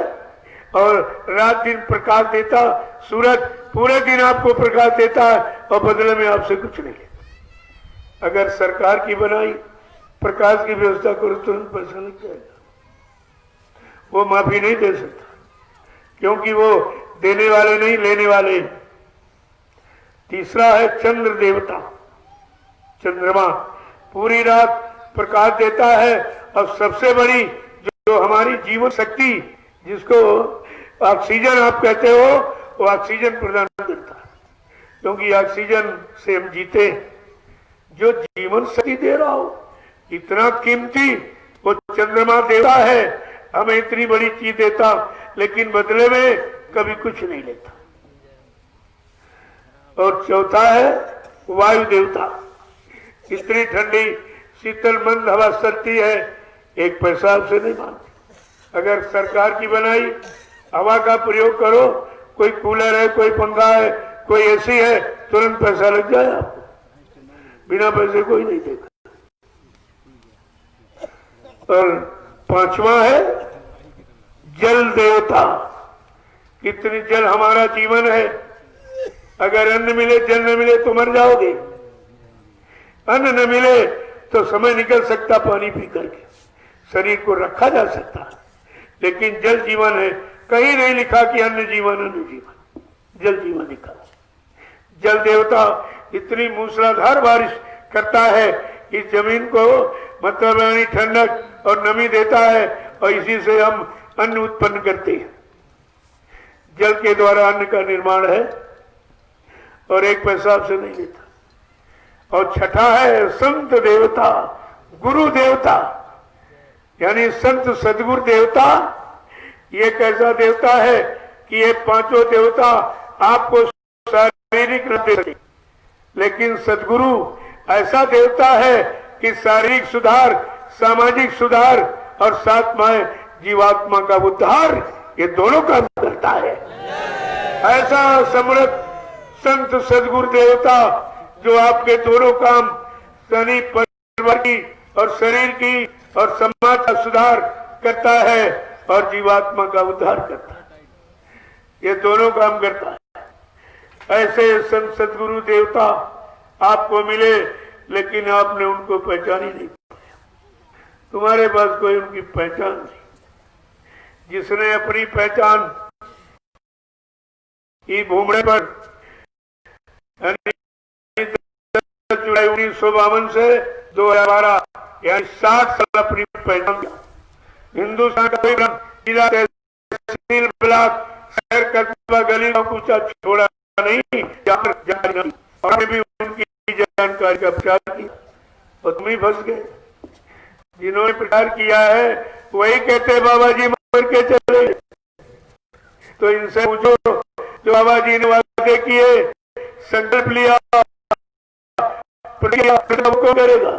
और रात दिन प्रकाश देता, सूरज पूरे दिन आपको प्रकाश देता है और बदले में आपसे कुछ नहीं लेता। अगर सरकार की बनाई प्रकाश की व्यवस्था करो तुरंत पैसा लग जाएगा। वो माफी नहीं दे सकता, क्योंकि वो देने वाले नहीं लेने वाले। तीसरा है चंद्र देवता। चंद्रमा पूरी रात प्रकाश देता है और सबसे बड़ी जो हमारी जीवन शक्ति, जिसको ऑक्सीजन आप कहते हो, वो ऑक्सीजन प्रदान करता है, क्योंकि ऑक्सीजन से हम जीते। जो जीवन शक्ति दे रहा हो, इतना कीमती वो चंद्रमा देता है, हमें इतनी बड़ी चीज देता, लेकिन बदले में कभी कुछ नहीं लेता। और चौथा है वायु देवता। इतनी ठंडी शीतल मंद हवा चलती है, एक पैसा आपसे नहीं मांगती। अगर सरकार की बनाई हवा का प्रयोग करो, कोई कूलर है, कोई पंखा है, कोई एसी है, तुरंत पैसा लग जाए आपको, बिना पैसे कोई नहीं देगा। और पांचवा है जल देवता। कितनी जल हमारा जीवन है। अगर अन्न मिले जल न मिले तो मर जाओगे। अन्न न मिले तो समय निकल सकता पानी पी करके, शरीर को रखा जा सकता, लेकिन जल जीवन है। कहीं नहीं लिखा कि अन्न जीवन अन्न जीवन, जल जीवन लिखा। जल देवता इतनी मूसलाधार बारिश करता है कि जमीन को मतलब यानी ठंडक और नमी देता है, और इसी से हम अन्न उत्पन्न करते हैं। जल के द्वारा अन्न का निर्माण है और एक पैसा आपसे नहीं लेता। और छठा है संत देवता, गुरु देवता, यानी संत सदगुरु देवता। ये कैसा देवता है कि ये पांचों देवता आपको शारीरिक लाभ देते, लेकिन सदगुरु ऐसा देवता है कि शारीरिक सुधार, सामाजिक सुधार और साथ में जीवात्मा का उद्धार, ये दोनों काम करता है। ऐसा समर्थ संत सदगुरु देवता जो आपके दोनों काम, यानी परिवार की और शरीर की और समाज का सुधार करता है और जीवात्मा का उद्धार करता है, ये दोनों काम करता है। ऐसे संत सदगुरु देवता आपको मिले, लेकिन आपने उनको पहचान ही नहीं पाया। तुम्हारे पास कोई उनकी पहचान नहीं। जिसने अपनी पहचान ई भूमड़े पर जुलाई 1952 से 2012 यानी 60 साल अपनी पहचान। हिंदुस्तान का जिला, तहसील, ब्लॉक, शहर, कस्बा, गली का पूछा छोड़ा नहीं, जारी नहीं, और हमने भी उनकी जानकारी का प्रचार किया और तुम ही फंस गए। जिन्होंने प्रचार किया है वही कहते बाबा जी मर के चले। तो इनसे पूछो जो बाबा जी ने वादे किए, संकल्प लिया, को करेगा।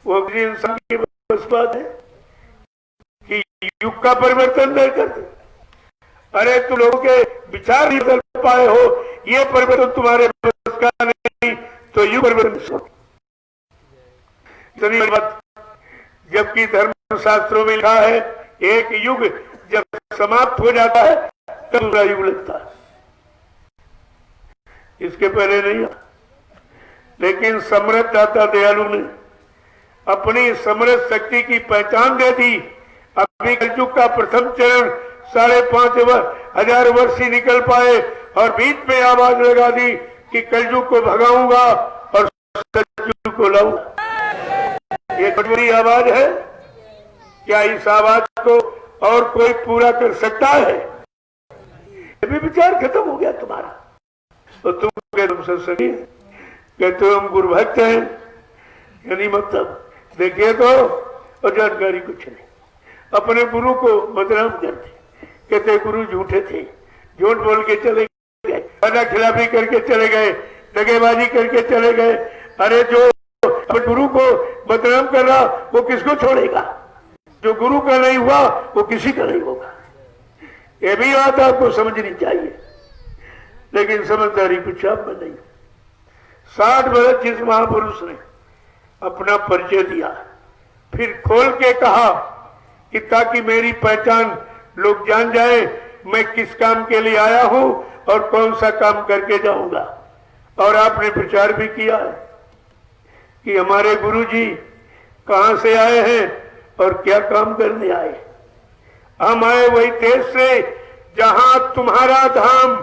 वो किसी इंसान की बस बात है कि युग का परिवर्तन नहीं करते। अरे तुम लोगों के विचार नहीं बदल पाए हो, ये परिवर्तन तुम्हारे बस का नहीं, तो युग परिवर्तन। इतनी बात, जबकि धर्म शास्त्रों में लिखा है एक युग जब समाप्त हो जाता है तब दूसरा युग लगता है, इसके पहले नहीं। लेकिन समृद्ध दाता दयालु ने अपनी समृद्ध शक्ति की पहचान दे दी। अभी कलयुग का प्रथम चरण 5,500 वर्ष ही निकल पाए और बीच में आवाज लगा दी कि कलयुग को भगाऊंगा और सतयुग को लाऊंगा। ये बड़ी आवाज है। क्या इस आवाज को और कोई पूरा कर सकता है? अभी विचार खत्म हो गया तुम्हारा। तो तुम कहते तुम सत्संगी, कहते हम गुरु भक्त हैं, यानी मतलब देखिए तो और जानकारी कुछ नहीं। अपने गुरु को बदनाम करते, कहते गुरु झूठे थे, झूठ बोल के चले गए, वादा खिलाफी करके चले गए, दगेबाजी करके चले गए। अरे जो अपने गुरु को बदनाम कर रहा वो किसको छोड़ेगा? जो गुरु का नहीं हुआ वो किसी का नहीं होगा। ये भी बात आपको समझनी चाहिए, लेकिन समझदारी कुछ आप में नहीं। 60 वर्ष जिस महापुरुष ने अपना परिचय दिया, फिर खोल के कहा कि ताकि मेरी पहचान लोग जान जाए मैं किस काम के लिए आया हूं और कौन सा काम करके जाऊंगा। और आपने प्रचार भी किया है कि हमारे गुरुजी कहां से आए हैं और क्या काम करने आए। हम आए वही देश से जहां तुम्हारा धाम,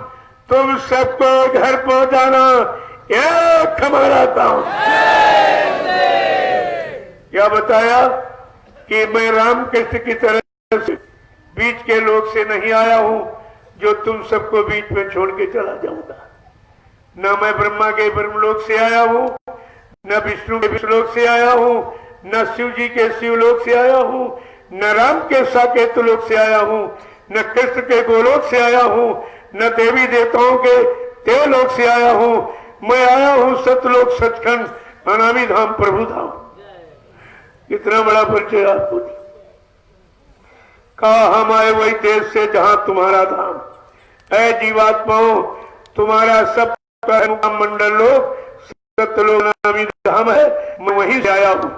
तुम सबको घर पहुंचाना एक हमारा काम। क्या बताया कि मैं रामकृष्ण की तरह से बीच के लोग से नहीं आया हूं जो तुम सबको बीच में छोड़ के चला जाऊंगा। न मैं ब्रह्मा के ब्रह्मलोक से आया हूं, न विष्णु के विष्णुलोक से आया हूं, न शिव जी के शिवलोक से आया हूं, न राम के साकेत लोक से आया हूं, न कृष्ण के गोलोक से आया हूं, न देवी देवताओं के देवलोक से आया हूं। मैं आया हूं सतलोक सचखंड अनामी धाम प्रभु धाम। कितना बड़ा परिचय आपको। कहा हम आए वही देश से जहां तुम्हारा धाम। ऐ जीवात्माओं, तुम्हारा सब मंडल लोक सतलोक अनामी धाम है, मैं वहीं से आया हूं।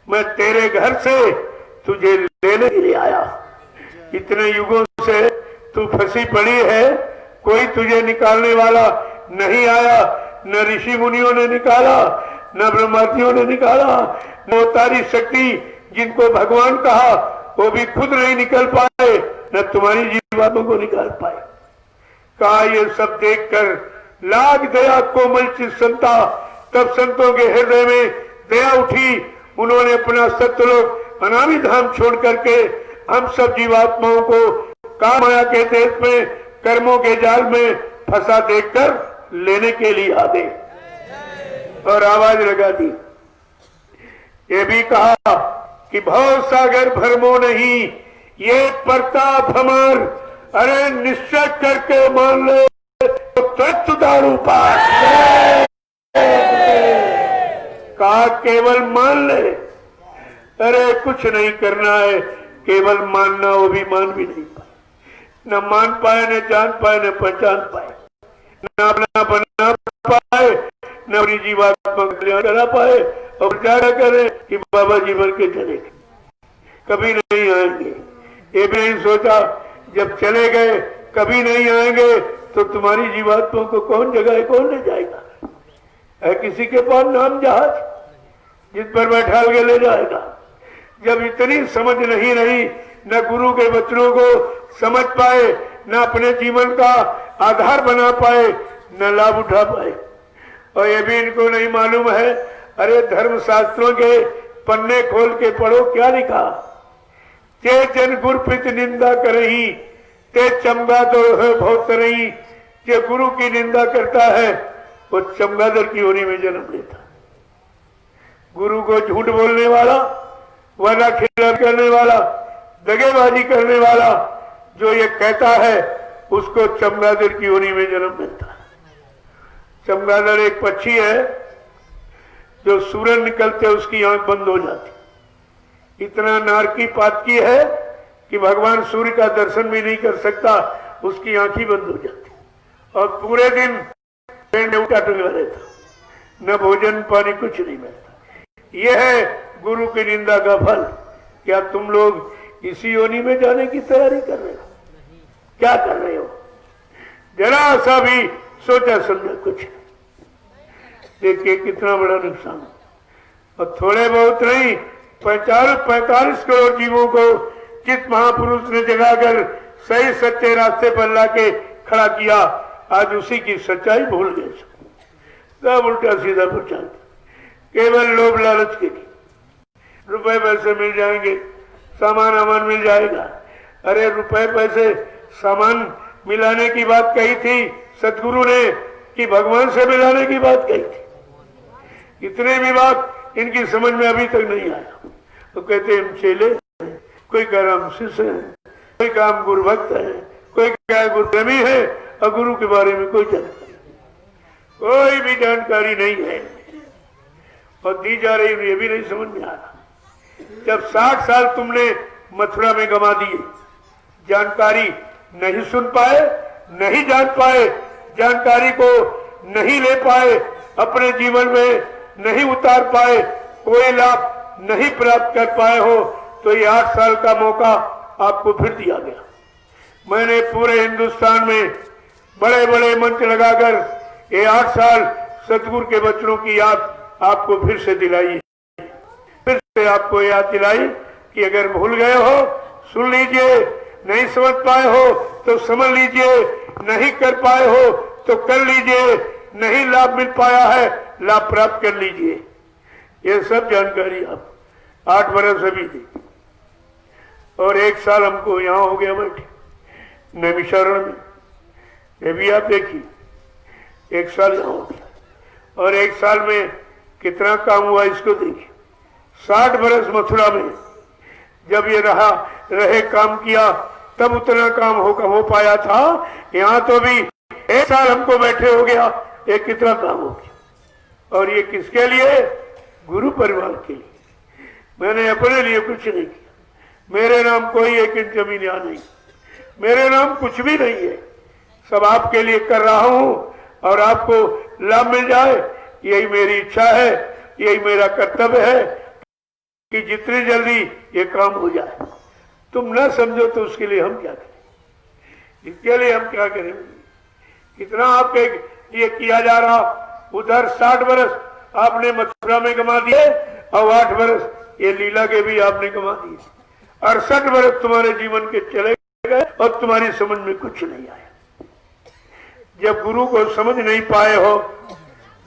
मैं तेरे घर से तुझे लेने के लिए आया। इतने युगों से तू फंसी पड़ी है, कोई तुझे निकालने वाला नहीं आया। न ऋषि मुनियों ने निकाला, न ब्रह्मादियों ने निकाला, न तारी शक्ति जिनको भगवान कहा वो भी खुद नहीं निकल पाए, न तुम्हारी जीवात्मा को निकाल पाए। कहा ये सब देखकर लाख दया कोमल चित संता, तब संतों के हृदय में दया उठी। उन्होंने अपना सत्यलोक अनामी धाम छोड़ करके हम सब जीवात्माओं को काम माया के देश में कर्मों के जाल में फंसा देखकर लेने के लिए आ गए। और आवाज लगा दी, ये भी कहा कि भव सागर भरमो नहीं, ये प्रताप हमार। अरे निश्चय करके मान ले तो तत्व दारू पार। कहा केवल मान ले। अरे कुछ नहीं करना है, केवल मानना। वो भी मान भी नहीं पाए, न मान पाए, न जान पाए, न पहचान पाए, न अपना बना पाए, न अपनी जीवात्मा कल्याण करा पाए। और क्या करें कि बाबा जी बन के चले गए, कभी नहीं आएंगे। ये भी नहीं सोचा जब चले गए कभी नहीं आएंगे तो तुम्हारी जीवात्मा को कौन जगह कौन ले जाएगा? है किसी के पास नाम जहाज जिस पर बैठा के ले जाएगा? जब इतनी समझ नहीं रही, न गुरु के वचनों को समझ पाए, न अपने जीवन का आधार बना पाए, न लाभ उठा पाए। और ये भी इनको नहीं मालूम है। अरे धर्म शास्त्रों के पन्ने खोल के पढ़ो, क्या लिखा? ते जन गुरप्रीत निंदा करही, ते चमगादड़ है बहुत रही। जो गुरु की निंदा करता है वो चमगादड़ की होने में जन्म लेता। गुरु को झूठ बोलने वाला, वादा खिलाफ करने वाला, दगेबाजी करने वाला जो ये कहता है उसको चमगादड़ की होनी में जन्म मिलता है। चमगादड़ एक पक्षी है जो सूरज निकलते उसकी आंख बंद हो जाती। इतना नारकी पातकी है कि भगवान सूर्य का दर्शन भी नहीं कर सकता, उसकी आंख ही बंद हो जाती और पूरे दिन पेड़ में उठा टंगा रहता, न भोजन पानी कुछ नहीं मिलता। यह है गुरु की निंदा का फल। क्या तुम लोग इसी योनि में जाने की तैयारी कर रहे हो? क्या कर रहे हो? जरा सा भी सोचा समझा कुछ। देखिए कितना बड़ा नुकसान। और थोड़े बहुत नहीं, 45 करोड़ जीवों को जिस महापुरुष ने जगाकर सही सच्चे रास्ते पर लाके खड़ा किया, आज उसी की सच्चाई भूल गए। सब उल्टा सीधा प्रचार, केवल लोभ लालच के लिए। रुपए पैसे मिल जाएंगे, सामान अमान मिल जाएगा। अरे रुपए पैसे सामान मिलाने की बात कही थी सतगुरु ने कि भगवान से मिलाने की बात कही थी? इतने भी बात इनकी समझ में अभी तक नहीं आया। तो कहते हम चेले, कोई कह रहा हम शिष्य है, कोई कहा हम गुरु भक्त है, कोई कहा गुरु प्रेमी है, और गुरु के बारे में कोई भी जानकारी नहीं है और दी जा रही, ये भी नहीं समझ में आ रहा। जब 60 साल तुमने मथुरा में गंवा दिए, जानकारी नहीं सुन पाए, नहीं जान पाए, जानकारी को नहीं ले पाए, अपने जीवन में नहीं उतार पाए, कोई लाभ नहीं प्राप्त कर पाए हो, तो ये 8 साल का मौका आपको फिर दिया गया। मैंने पूरे हिंदुस्तान में बड़े बड़े मंच लगाकर ये 8 साल सतगुरु के वचनों की याद आपको फिर से दिलाई, फिर से आपको याद दिलाई कि अगर भूल गए हो सुन लीजिए, नहीं समझ पाए हो तो समझ लीजिए, नहीं कर पाए हो तो कर लीजिए, नहीं लाभ मिल पाया है लाभ प्राप्त कर लीजिए। ये सब जानकारी आप 8 बरस अभी थी और 1 साल हमको यहाँ हो गया बैठे नैमिषारण्य में। ये भी आप देखिए 1 साल यहाँ हो गया और 1 साल में कितना काम हुआ इसको देखिए। 60 बरस मथुरा में जब ये रहे काम किया तब उतना काम हो पाया था। यहाँ तो भी 1 साल हमको बैठे हो गया, ये कितना काम हो गया। और ये किसके लिए? गुरु परिवार के लिए। मैंने अपने लिए कुछ नहीं किया। मेरे नाम कोई 1 इंच जमीन यहाँ नहीं, मेरे नाम कुछ भी नहीं है। सब आपके लिए कर रहा हूं और आपको लाभ मिल जाए, यही मेरी इच्छा है, यही मेरा कर्तव्य है कि जितनी जल्दी ये काम हो जाए। तुम न समझो तो उसके लिए हम क्या करें? इसके लिए हम क्या करेंगे? इतना आपके लिए किया जा रहा, उधर 60 बरस आपने मथुरा में गंवा दिए और 8 बरस ये लीला के भी आपने गंवा दिए। 68 बरस तुम्हारे जीवन के चले गए और तुम्हारी समझ में कुछ नहीं आया। जब गुरु को समझ नहीं पाए हो,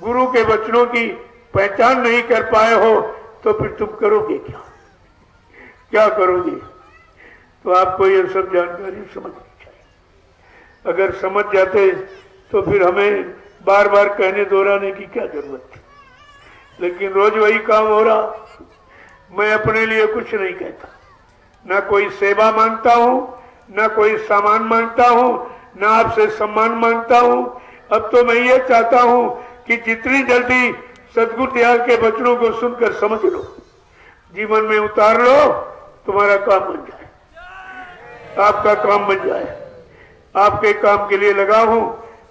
गुरु के वचनों की पहचान नहीं कर पाए हो, तो फिर तुम करोगे क्या? क्या करोगे? तो आपको ये सब जानकारी समझनी चाहिए। अगर समझ जाते तो फिर हमें बार बार कहने दोहराने की क्या जरूरत थी। लेकिन रोज वही काम हो रहा। मैं अपने लिए कुछ नहीं कहता, ना कोई सेवा मांगता हूं, ना कोई सामान मांगता हूं, ना आपसे सम्मान मांगता हूं। अब तो मैं ये चाहता हूं कि जितनी जल्दी सतगुरु दयाल के वचनों को सुनकर समझ लो, जीवन में उतार लो, तुम्हारा काम बन जाए, आपका काम बन जाए। आपके काम के लिए लगा हूं,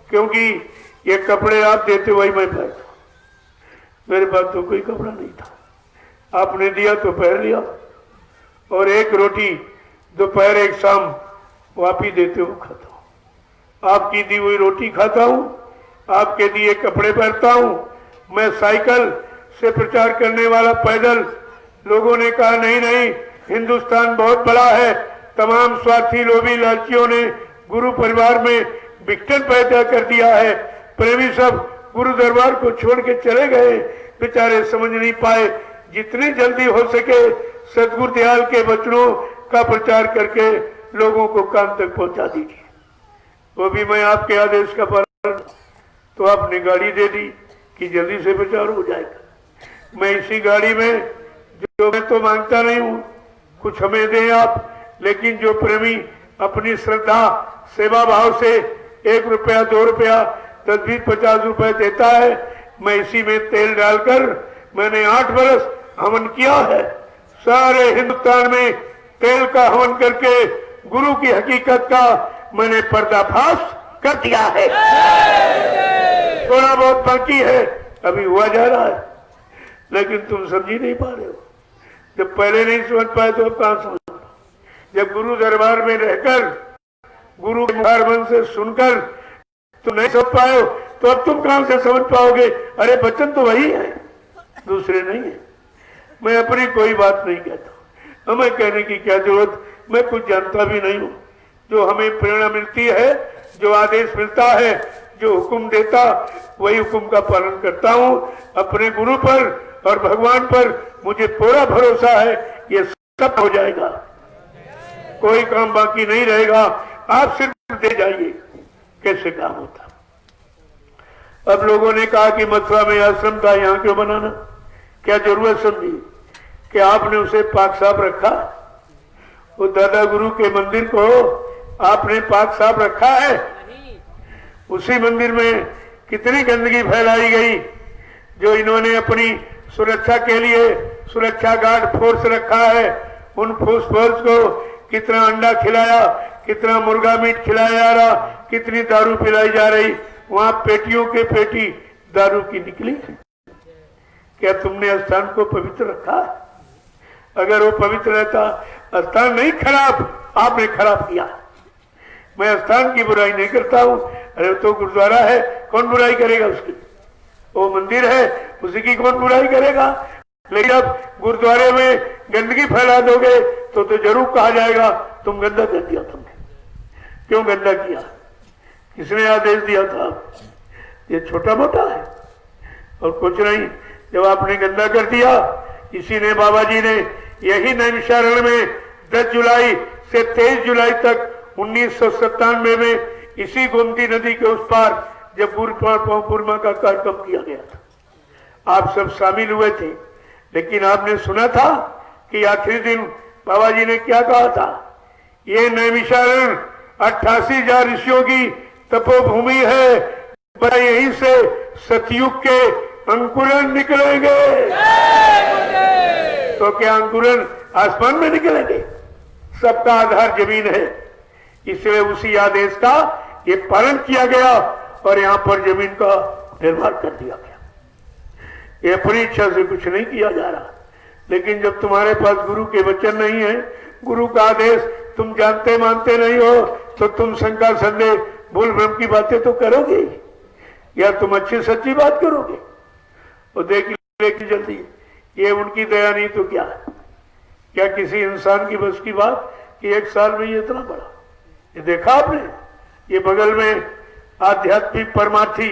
क्योंकि ये कपड़े आप देते वही मैं पहनता। मेरे पास तो कोई कपड़ा नहीं था, आपने दिया तो पहन लिया। और 1 रोटी दोपहर 1 शाम वापी देते हो खाता हूं। आपकी दी हुई रोटी खाता हूं, आपके दिए कपड़े पहनता हूं। मैं साइकिल से प्रचार करने वाला पैदल, लोगों ने कहा नहीं नहीं, हिंदुस्तान बहुत बड़ा है। तमाम स्वार्थी लोभी लालचियों ने गुरु परिवार में विघटन पैदा कर दिया है। प्रेमी सब गुरु दरबार को छोड़ के चले गए, बेचारे समझ नहीं पाए। जितनी जल्दी हो सके सतगुरु दयाल के वचनों का प्रचार करके लोगों को काम तक पहुंचा दीजिए। वो भी मैं आपके आदेश का पालन। तो आपने गाड़ी दे दी कि जल्दी से प्रचार हो जाएगा। मैं इसी गाड़ी में, जो मैं तो मांगता नहीं हूं, कुछ हमें दें आप, लेकिन जो प्रेमी अपनी श्रद्धा सेवा भाव से 1 रुपया 2 रुपया 10 20 50 रुपए देता है, मैं इसी में तेल डालकर मैंने 8 बरस हवन किया है। सारे हिंदुस्तान में तेल का हवन करके गुरु की हकीकत का मैंने पर्दाफाश कर दिया है। थोड़ा बहुत बाकी है, अभी हुआ जा रहा है, लेकिन तुम समझ ही नहीं पा रहे हो। जब पहले नहीं समझ पाए तो अब कहां समझ पाओ? जब गुरु दरबार में रहकर गुरु के मुखारबंद से सुनकर तुम नहीं समझ पाए हो तो अब तुम कहां से समझ पाओगे? अरे वचन तो वही है, दूसरे नहीं है। मैं अपनी कोई बात नहीं कहता, हमें कहने की क्या जरूरत, मैं कुछ जानता भी नहीं हूं। जो हमें प्रेरणा मिलती है, जो आदेश मिलता है, जो हुक्म देता, वही हुक्म का पालन करता हूं। अपने गुरु पर और भगवान पर मुझे पूरा भरोसा है, ये सब हो जाएगा, कोई काम बाकी नहीं रहेगा। आप सिर्फ दे जाइए कैसे काम होता। अब लोगों ने कहा कि मथुरा में आश्रम था, यहां क्यों बनाना? क्या जरूरत समझी कि आपने उसे पाक साफ रखा? वो दादा गुरु के मंदिर को आपने पाक साफ रखा है? उसी मंदिर में कितनी गंदगी फैलाई गई, जो इन्होंने अपनी सुरक्षा के लिए सुरक्षा गार्ड फोर्स रखा है। उन फोर्स को कितना अंडा खिलाया, कितना मुर्गा मीट खिलाया जा रहा, कितनी दारू पिलाई जा रही, वहां पेटियों के पेटी दारू की निकली। क्या तुमने स्थान को पवित्र रखा? अगर वो पवित्र रहता, स्थान नहीं खराब, आपने खराब किया। मैं स्थान की बुराई नहीं करता हूं, अरे तो गुरुद्वारा है, कौन बुराई करेगा उसकी? वो मंदिर है, उसी की कौन बुराई करेगा? लेकिन अब गुरुद्वारे में गंदगी फैला दोगे तो जरूर कहा जाएगा तुम गंदा कर दिया। तुमने क्यों गंदा किया? किसने आदेश दिया था? ये छोटा मोटा है और कुछ नहीं। जब आपने गंदा कर दिया, इसी ने बाबा जी ने यही नैमिषारण्य में 10 जुलाई से 23 जुलाई तक 1997 में इसी गोमती नदी के उस पार जब गुरु पूर्णिमा का कार्यक्रम किया गया था, आप सब शामिल हुए थे। लेकिन आपने सुना था कि आखिरी दिन बाबा जी ने क्या कहा था? ये नैमिषारण्य 88,000 ऋषियों की तपोभूमि है, यहीं से सतयुग के अंकुरन निकलेंगे। तो क्या अंकुरन आसमान में निकलेंगे? सबका आधार जमीन है, इसलिए उसी आदेश का ये पालन किया गया और यहाँ पर जमीन का निर्माण कर दिया गया। ये अपनी इच्छा से कुछ नहीं किया जा रहा। लेकिन जब तुम्हारे पास गुरु के वचन नहीं है, गुरु का आदेश तुम जानते मानते नहीं हो, तो तुम शंका संदेह भूल भ्रम की बातें तो करोगे, या तुम अच्छी सच्ची बात करोगे? और देख लेगी जल्दी, ये उनकी दया नहीं तो क्या किसी इंसान की बस की बात कि 1 साल में ये इतना बड़ा? ये देखा आपने? ये बगल में आध्यात्मिक परमार्थी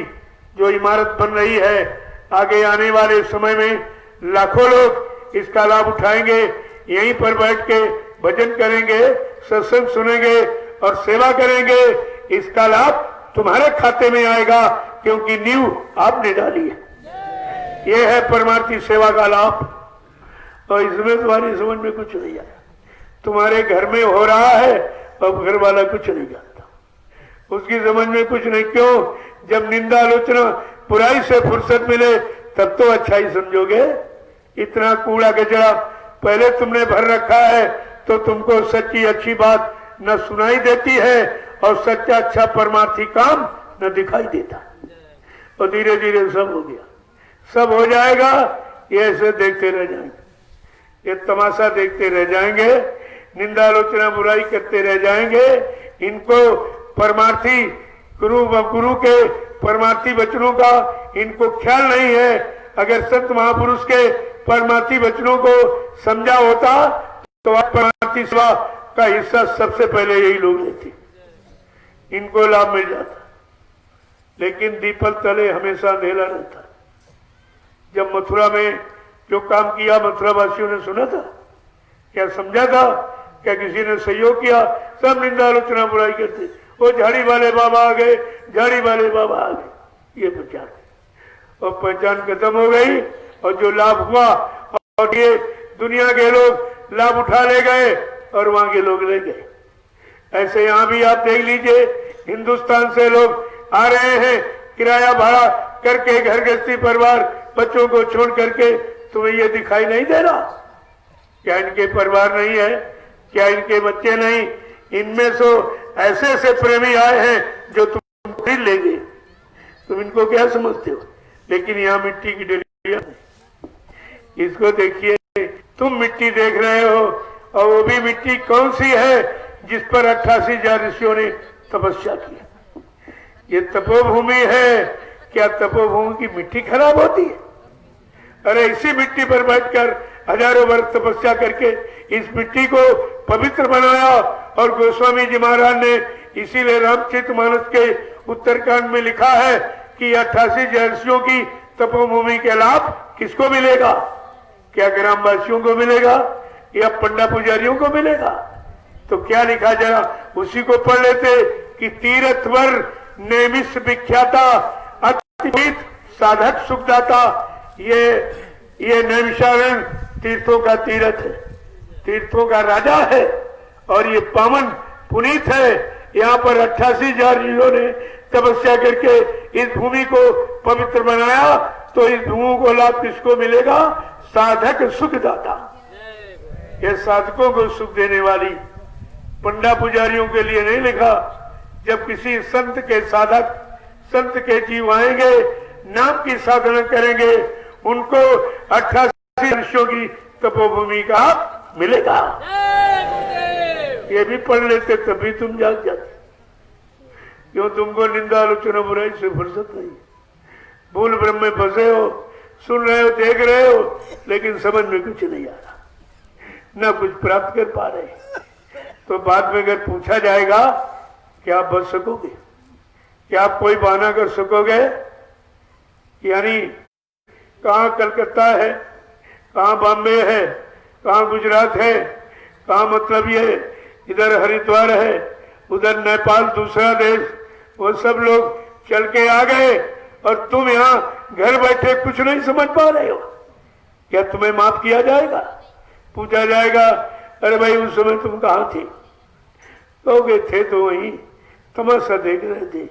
जो इमारत बन रही है, आगे आने वाले समय में लाखों लोग इसका लाभ उठाएंगे। यहीं पर बैठ के भजन करेंगे, सत्संग सुनेंगे और सेवा करेंगे। इसका लाभ तुम्हारे खाते में आएगा, क्योंकि नींव आपने डाली है। यह है परमार्थी सेवा का लाभ। और इसमें तुम्हारी समझ में कुछ नहीं आया। तुम्हारे घर में हो रहा है और घर वाला कुछ नहीं जानता, उसकी समझ में कुछ नहीं। क्यों? जब निंदा आलोचना बुराई से फुर्सत मिले तब तो अच्छा ही समझोगे। इतना कूड़ा कचरा पहले तुमने भर रखा है, तो तुमको सच्ची अच्छी बात न सुनाई देती है और सच्चा अच्छा परमार्थी काम न दिखाई देता। और धीरे धीरे सब हो गया, सब हो जाएगा। ये ऐसे देखते रह जाएंगे, ये तमाशा देखते रह जाएंगे, निंदा आलोचना बुराई करते रह जाएंगे। इनको परमार्थी गुरु के परमार्थी वचनों का इनको ख्याल नहीं है। अगर संत महापुरुष के परमार्थी वचनों को समझा होता तो परमार्थी सेवा का हिस्सा सबसे पहले यही लोग लेते, इनको लाभ मिल जाता। लेकिन दीपल तले हमेशा अंधेरा रहता। जब मथुरा में जो काम किया मथुरा वासियों ने सुना था, क्या समझा था? क्या किसी ने सहयोग किया? सब निंदा आलोचना बुराई करते। वो झाड़ी वाले बाबा आ गए, झाड़ी वाले बाबा आ गए, ये प्रचार। और पहचान खत्म हो गई और जो लाभ हुआ और ये दुनिया के लोग लाभ उठा ले गए और वहां के लोग ले गए। ऐसे यहां भी आप देख लीजिए, हिंदुस्तान से लोग आ रहे हैं, किराया भाड़ा करके घर गृहस्थी परिवार बच्चों को छोड़ करके तुम्हें ये दिखाई नहीं दे रहा? क्या इनके परिवार नहीं है? क्या इनके बच्चे नहीं? इनमें से ऐसे ऐसे प्रेमी आए हैं जो तुम खरीद लेंगे। तुम इनको क्या समझते हो? लेकिन यहाँ मिट्टी की डलिया, इसको देखिए, तुम मिट्टी देख रहे हो, और वो भी मिट्टी कौन सी है जिस पर 88,000 ऋषियों ने तपस्या की। ये तपोभूमि है। क्या तपोभूमि की मिट्टी खराब होती है? अरे इसी मिट्टी पर बैठकर हजारों वर्ष तपस्या करके इस मिट्टी को पवित्र बनाया। और गोस्वामी जी महाराज ने इसीलिए रामचरितमानस के उत्तरकांड में लिखा है कि 88,000 ऋषियों की तपोभूमि के लाभ किसको मिलेगा? क्या ग्रामवासियों को मिलेगा या पंडा पुजारियों को मिलेगा? तो क्या लिखा, जरा उसी को पढ़ लेते कि तीर्थवर नेमिष विख्याता अतिमित साधक सुखदाता। ये नैमिषारण्य तीर्थों का तीर्थ है, तीर्थों का राजा है, और ये पावन पुनीत है। यहाँ पर 88,000 ऋषियों ने तपस्या करके इस भूमि को पवित्र बनाया। तो इस भूमि को लाभ किसको मिलेगा? साधक सुखदाता। ये साधकों को सुख देने वाली, पंडा पुजारियों के लिए नहीं लिखा। जब किसी संत के साधक, संत के जीव आएंगे, नाम की साधना करेंगे, उनको 88 ऋषियों की तपोभूमि का मिलेगा। ये भी पढ़ लेते तभी तुम जाग जाते। क्यों तुमको निंदा आलोचना बुराई से फुर्सत नहीं? भूल ब्रह्म में फंसे हो, सुन रहे हो, देख रहे हो, लेकिन समझ में कुछ नहीं आ रहा, ना कुछ प्राप्त कर पा रहे। तो बाद में अगर पूछा जाएगा क्या आप बच सकोगे? क्या आप कोई बहाना कर सकोगे? यानी कहाँ कलकत्ता है, कहाँ बॉम्बे है, कहाँ गुजरात है, कहाँ मतलब ये इधर हरिद्वार है, उधर नेपाल दूसरा देश, वो सब लोग चल के आ गए और तुम यहाँ घर बैठे कुछ नहीं समझ पा रहे हो। क्या तुम्हें माफ किया जाएगा? पूछा जाएगा अरे भाई उस समय तुम कहाँ थे? कहोगे थे तो वहीं तमाशा देख रहे थे।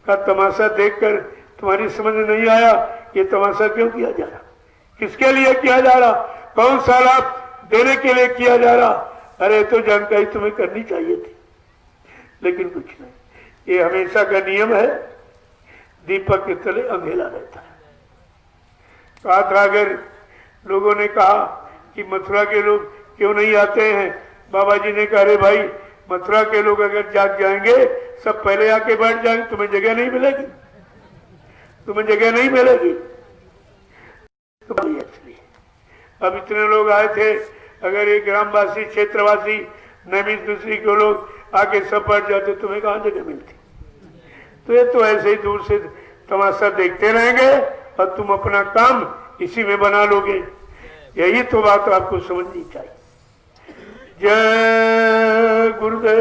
का तमाशा देखकर तुम्हारी समझ नहीं आया ये तमाशा क्यों किया जा रहा? किसके लिए किया जा रहा? कौन सा लाभ देने के लिए किया जा रहा? अरे तो जानकारी तुम्हें करनी चाहिए थी, लेकिन कुछ नहीं। ये हमेशा का नियम है, दीपक के तले अंधेरा रहता है। कहा था अगर लोगों ने कहा कि मथुरा के लोग क्यों नहीं आते हैं, बाबा जी ने कहा अरे भाई मथुरा के लोग अगर जाग जाएंगे सब पहले आके बैठ जाएंगे, तुम्हें जगह नहीं मिलेगी, तुम्हें जगह नहीं मिलेगी। तो अब इतने लोग आए थे, अगर ये ग्रामवासी क्षेत्रवासी नैमिष दूसरी के लोग आके सब बैठ जाते तुम्हें कहाँ जगह मिलती? तो ये तो ऐसे ही दूर से तमाशा देखते रहेंगे और तुम अपना काम इसी में बना लोगे। यही तो बात आपको समझनी चाहिए। जय गुरुदेव,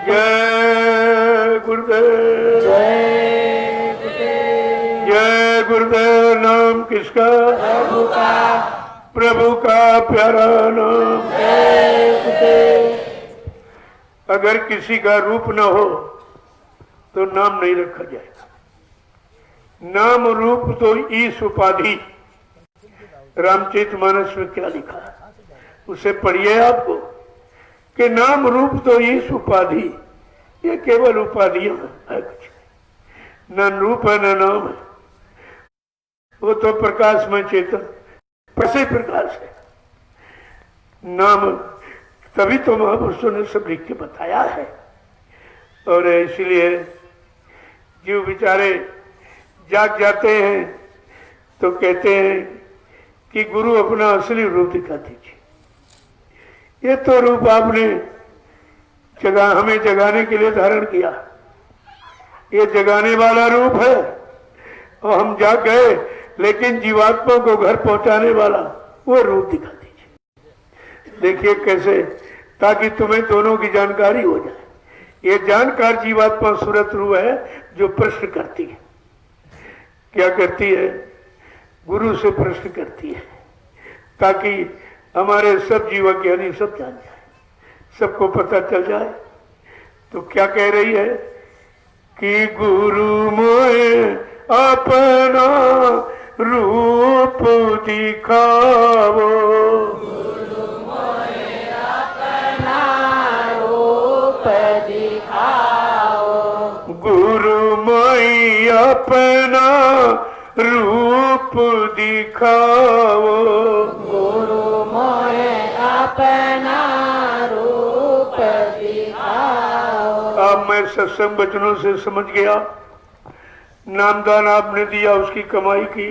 जय गुरुदेव, जय गुरुदेव। नाम किसका? प्रभु का, प्रभु का प्यारा नाम। अगर किसी का रूप न हो तो नाम नहीं रखा जाएगा। नाम रूप तो ईश उपाधि। रामचरितमानस में क्या लिखा है उसे पढ़िए आपको कि नाम रूप तो ईश उपाधि। ये केवल उपाधियां है, कुछ न रूप है न नाम है। वो तो प्रकाश में चेतन पैसे प्रकाश है। नाम तभी तो महापुरुषों ने सब लिख के बताया है। और इसलिए जीव बेचारे जाग जाते हैं तो कहते हैं कि गुरु अपना असली रूप दिखा दीजिए। ये तो रूप आपने हमें जगाने के लिए धारण किया, ये जगाने वाला रूप है और हम जाग गए, लेकिन जीवात्मा को घर पहुंचाने वाला वो रूप दिखा दीजिए। देखिए कैसे, ताकि तुम्हें दोनों की जानकारी हो जाए। ये जानकार जीवात्मा सूरत रूप है जो प्रश्न करती है। क्या करती है? गुरु से प्रश्न करती है, ताकि हमारे सब जीव ज्ञानी सब जान जाए, सबको पता चल जाए। तो क्या कह रही है कि गुरु मोए अपना रूप दिखाओ। गुरु मोहे अपना रूप दिखाओ। गुरु मोहि अपना रूप दिखाओ। गुरु मोहे अपना रूप दिखाओ। अब मैं सत्संग वचनों से समझ गया, नामदान आपने दिया, उसकी कमाई की,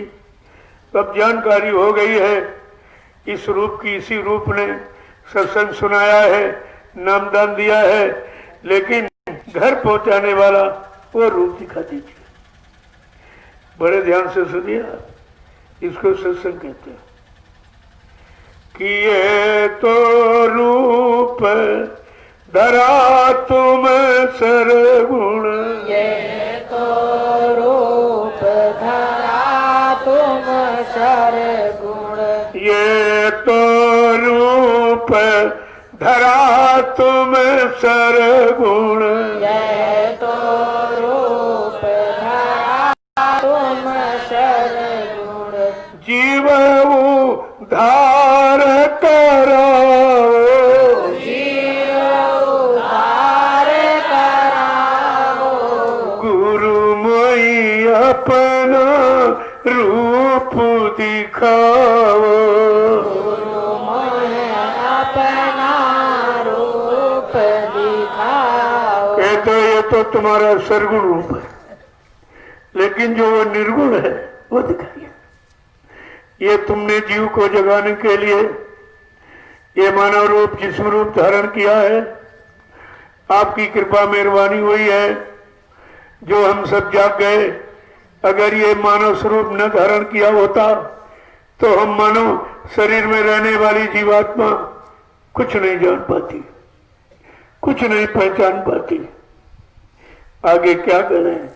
अब जानकारी हो गई है इस रूप की, इसी रूप ने सत्संग सुनाया है, नामदान दिया है, लेकिन घर पहुंचाने वाला वो रूप दिखा दीजिए। बड़े ध्यान से सुनिए, इसको सत्संग कहते हैं कि ये तो रूप धरा तुम सरगुण। ये तो रूप धरा तुम सरगुण। ये तो रूप धरा तुम सरगुण। ये तो रूप धरा तुम सरगुण। जीव उद्धार कराओ। जीव उद्धार कराओ। गुरु मोहि अपना रूप दिखाओ। गुरु मोहे अपना रूप दिखाओ। कहते ये तो तुम्हारा सरगुण रूप है, लेकिन जो वो निर्गुण है वो दिखाइए। ये तुमने जीव को जगाने के लिए ये मानव रूप जिस्म रूप धारण किया है, आपकी कृपा मेहरबानी हुई है जो हम सब जाग गए। अगर ये मानव स्वरूप न धारण किया होता तो हम मानव शरीर में रहने वाली जीवात्मा कुछ नहीं जान पाती, कुछ नहीं पहचान पाती। आगे क्या करें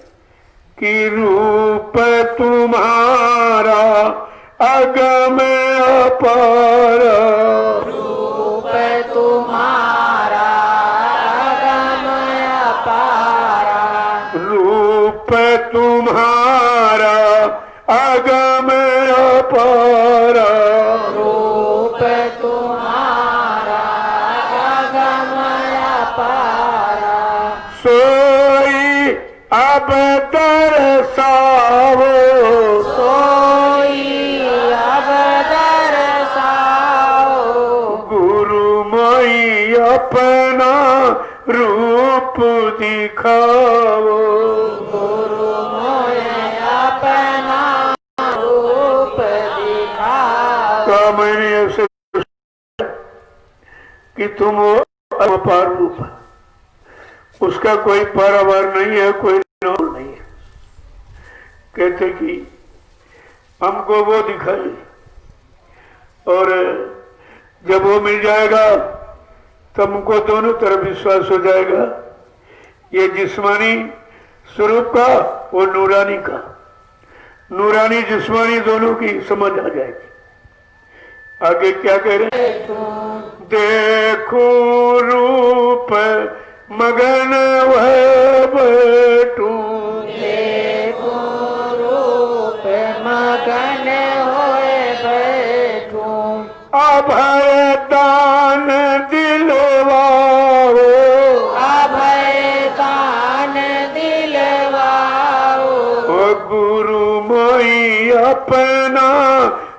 कि रूप तुम्हारा अगम अपार। रूप तुम्हारा अगम अपार। रूप तुम्हारा अगम अपार। रूप तुम्हारा अगम अपार। सोई अब दर्शाओ। सोई अब दर्शाओ। गुरु मोहि अपना रूप दिखाओ। गुरु मोहे अपना रूप दिखाओ। तो मैंने ऐसे कि तुम वो अपार रूप है, उसका कोई पारावार नहीं है, कोई नौर नहीं है। कहते कि हमको वो दिखाई, और जब वो मिल जाएगा तो हमको दोनों तरफ विश्वास हो जाएगा, ये जिस्मानी स्वरूप का और नूरानी का, नूरानी जिस्मानी दोनों की समझ आ जाएगी। आगे क्या कह रहे हैं? देखो रूप मगन वह बैठू। देखो रूप मगन होए बैठूं। अभय दान दिलवाओ। अभय दान दिलवाओ। गुरु मोहि अपना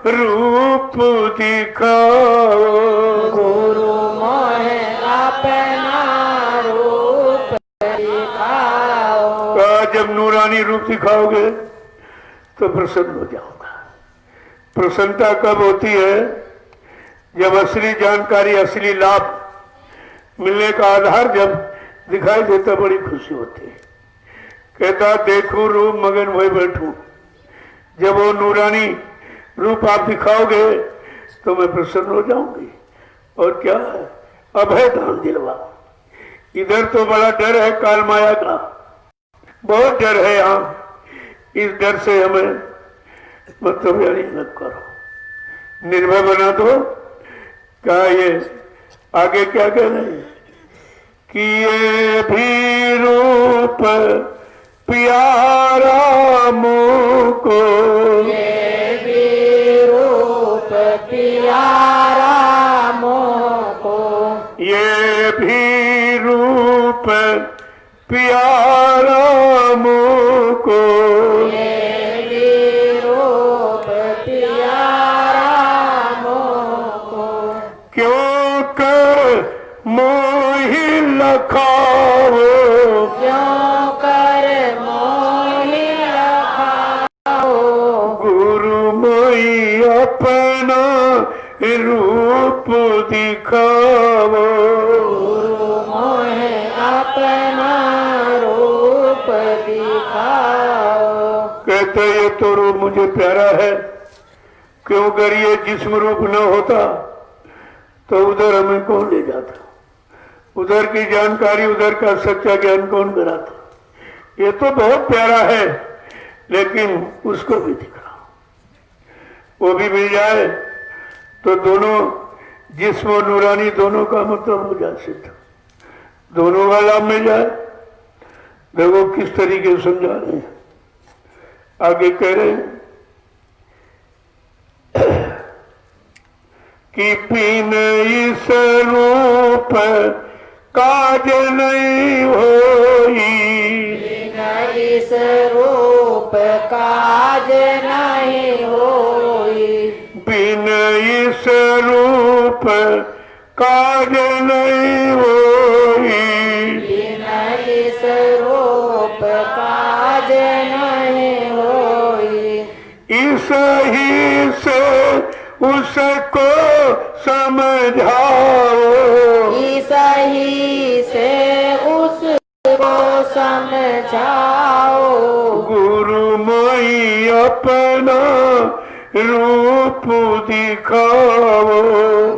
रूप दिखाओ। गुरु मोहे अपना रूप दिखाओ। जब नूरानी रूप दिखाओगे तो प्रसन्न हो जाओगा। प्रसन्नता कब होती है? जब असली जानकारी, असली लाभ मिलने का आधार जब दिखाई देता, बड़ी खुशी होती है। कहता देखो रूप मगन वही बैठूं। जब वो नूरानी रूप आप दिखाओगे तो मैं प्रसन्न हो जाऊंगी। और क्या है? अभय दान दिलवा। इधर तो बड़ा डर है काल माया का, बहुत डर है यहाँ। इस डर से हमें मतलब यानी न करो, निर्भय बना दो। क्या ये आगे क्या कह रहे हैं कि ये भी रूप प्यारा मोह को, ये रूप प्यारा मोको, क्यों कर मोहि लखाओ, क्यों कर मोहि लखाओ, गुरु मोहि अपना रूप दिखाओ। गुरु मोहे अपना रूप दिखाओ। कहते ये तो रूप मुझे प्यारा है, क्यों कर ये जिस्म रूप न होता तो उधर हमें कौन ले जाता, उधर की जानकारी, उधर का सच्चा ज्ञान कौन कराता। ये तो बहुत प्यारा है, लेकिन उसको भी दिख रहा, वो भी मिल जाए तो दोनों जिस्म और नूरानी दोनों का मतलब हो जाए सिद्ध, दोनों का लाभ मिल जाए। देखो किस तरीके से समझा रहे हैं, आगे कह रहे हैं कि पीन इस रूप काज नहीं होई, इस रूप काज नहीं होई, बिन इस रूप काज नहीं होई, इस रूप काज नहीं होई, इस ही से उसको समझाओ, इस ही से उसको समझाओ, गुरु मोहि अपना रूप दिखाओ।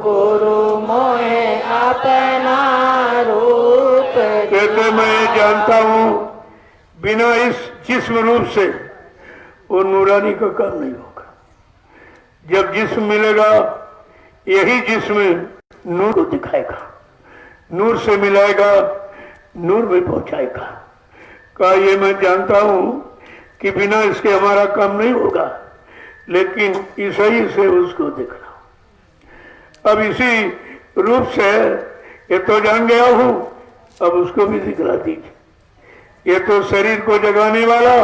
गुरु मोहे अपना रूप कहते मैं जानता हूं बिना इस जिस्म रूप से वो नूरानी का काम नहीं होगा। जब जिस्म मिलेगा यही जिस्म नूर को दिखाएगा, नूर से मिलाएगा, नूर में पहुंचाएगा। कहा ये मैं जानता हूं कि बिना इसके हमारा काम नहीं होगा, लेकिन ईसाई से उसको दिखना। अब इसी रूप से ये तो जान गया हूं, अब उसको भी दिखला दीजिए। ये तो शरीर को जगाने वाला,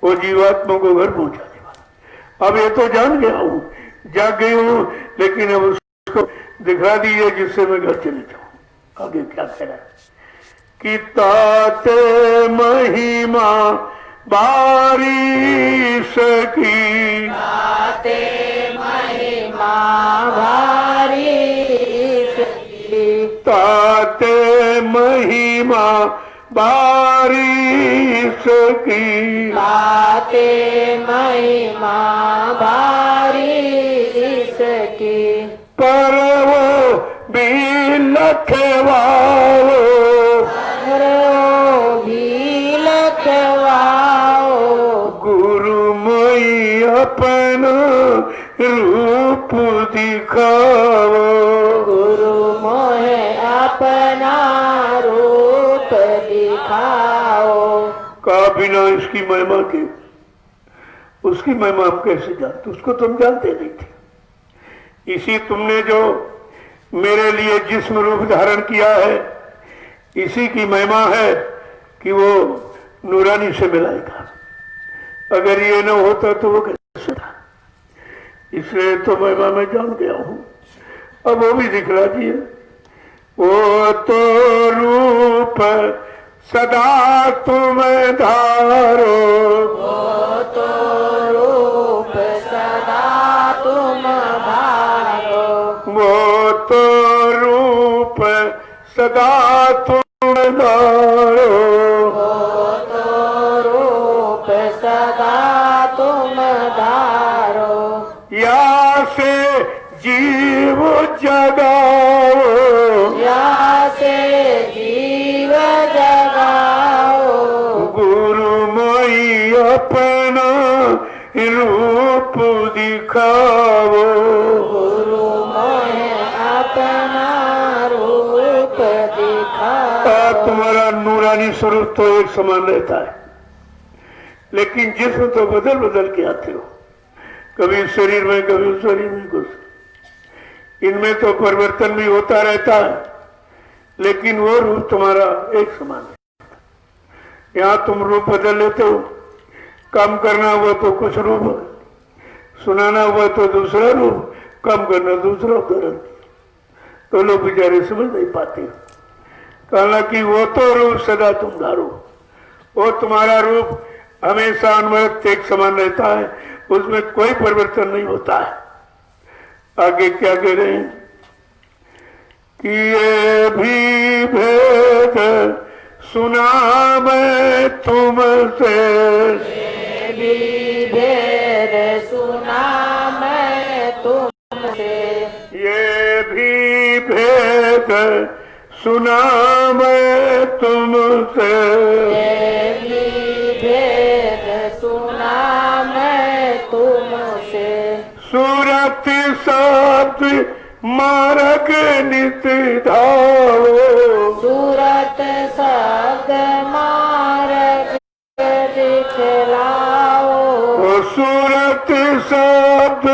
वो जीवात्मा को घर पहुंचाने वाला। अब ये तो जान गया हूं, जाग गई हूं, लेकिन अब उसको दिखला दीजिए जिससे मैं घर चले जाऊं। आगे क्या कह रहा है कि ताते महिमा बारिश की, ताते महिमा बारिश की, ताते महिमा बारिश की, ताते महिमा बारिश की, पर वो भी लखवाओ, भी लखवाओ, गुरु मोहि अपना रूप दिखाओ। गुरु मोहे अपना रूप दिखाओ। का बिना इसकी महिमा के उसकी महिमा हम कैसे जानते, उसको तुम जानते नहीं थे। इसी तुमने जो मेरे लिए जिस्म रूप धारण किया है, इसी की महिमा है कि वो नूरानी से मिलाएगा। अगर ये न होता तो वो कैसे था, इसलिए तो महिमा में जान गया हूं। अब वो भी दिखला दिए, वो तो रूप सदा तुम धारो, वो तो रूप सदा तुम धारो, वो तो रूप सदा तुम धारो, वो तो रूप सदा तुम धारो, या से जीव जगाओ, या से जीव जगाओ, गुरु मोहि अपना रूप दिखाओ। गुरु मोहे अपना रूप दिखाओ। तुम्हारा नूरानी स्वरूप तो एक समान रहता है, लेकिन जिस्म तो बदल बदल के आते हो, कभी इस शरीर में कभी उस शरीर में घुस, इनमें तो परिवर्तन भी होता रहता है, लेकिन वो रूप तुम्हारा एक समान है। यहाँ तुम रूप बदल लेते हो, काम करना हुआ तो कुछ रूप, सुनाना हुआ तो दूसरा रूप, काम करना दूसरा उदाहरण। तो लोग बेचारे समझ नहीं पाते। हालांकि वो तो रूप सदा तुम धारो, वो तुम्हारा रूप हमेशा अनवरत एक समान रहता है, उसमें कोई परिवर्तन नहीं होता है। आगे क्या कह रहे हैं कि ये भी भेद सुना मैं तुमसे, ये भी भेद सुना मैं तुमसे, ये भी भेद सुना मैं तुमसे, ये भी भेद सुना मैं तुमसे। सूरत शब्द मार्ग नित धावो, सूरत शब्द मार्ग दिखलाओ, सूरत शब्द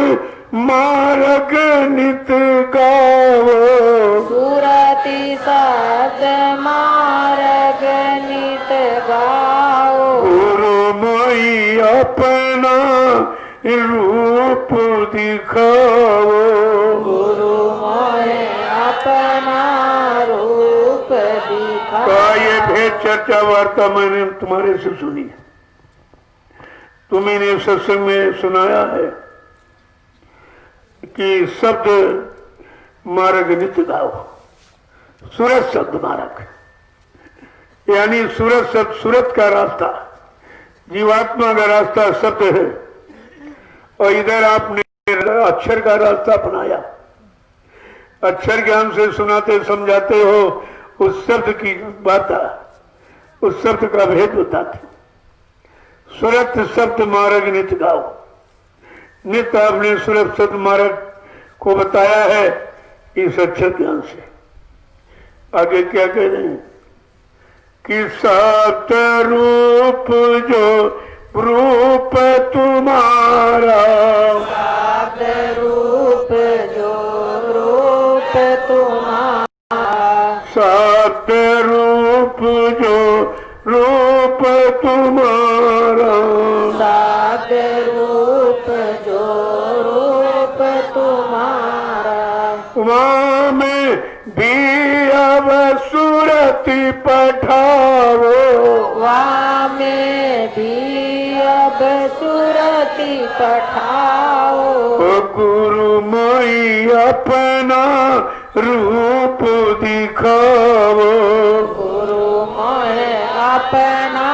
मार्ग नित गावो, सूरति शब्द मार्ग नित गाओ। गुरु मोई अपना रूप दिखाओ, गुरु मोहे अपना रूप दिखा। का ये भेद चर्चा वार्ता मैंने तुम्हारे से सुनी, तुम्ही ने सत्संग में सुनाया है कि शब्द मार्ग नित्य गाओ। सूरत शब्द मार्ग यानी सूरत शब्द, सूरत का रास्ता, जीवात्मा का रास्ता शब्द है, और इधर आपने अक्षर का रास्ता अपनाया। अक्षर ज्ञान से सुनाते समझाते हो, उस शब्द की बात, उस शब्द का भेद बताते। सूरत शब्द मार्ग नित्य गाओ, नित्य आपने सूरत शब्द मार्ग को बताया है इस अक्षर ज्ञान से। आगे क्या कह रहे हैं कि सत रूप जो रूप तुम्हारा, सत रूप जो रूप तुम्हारा, सत रूप जो रूप तुम्हारा, सत रूप जो रूप तुम्हारा। वहाँ में भी अब सूरति पठाओ, वहाँ में भी अब सूरति पठाओ, गुरु मोई अपना रूप दिखाओ। गुरु मोहे अपना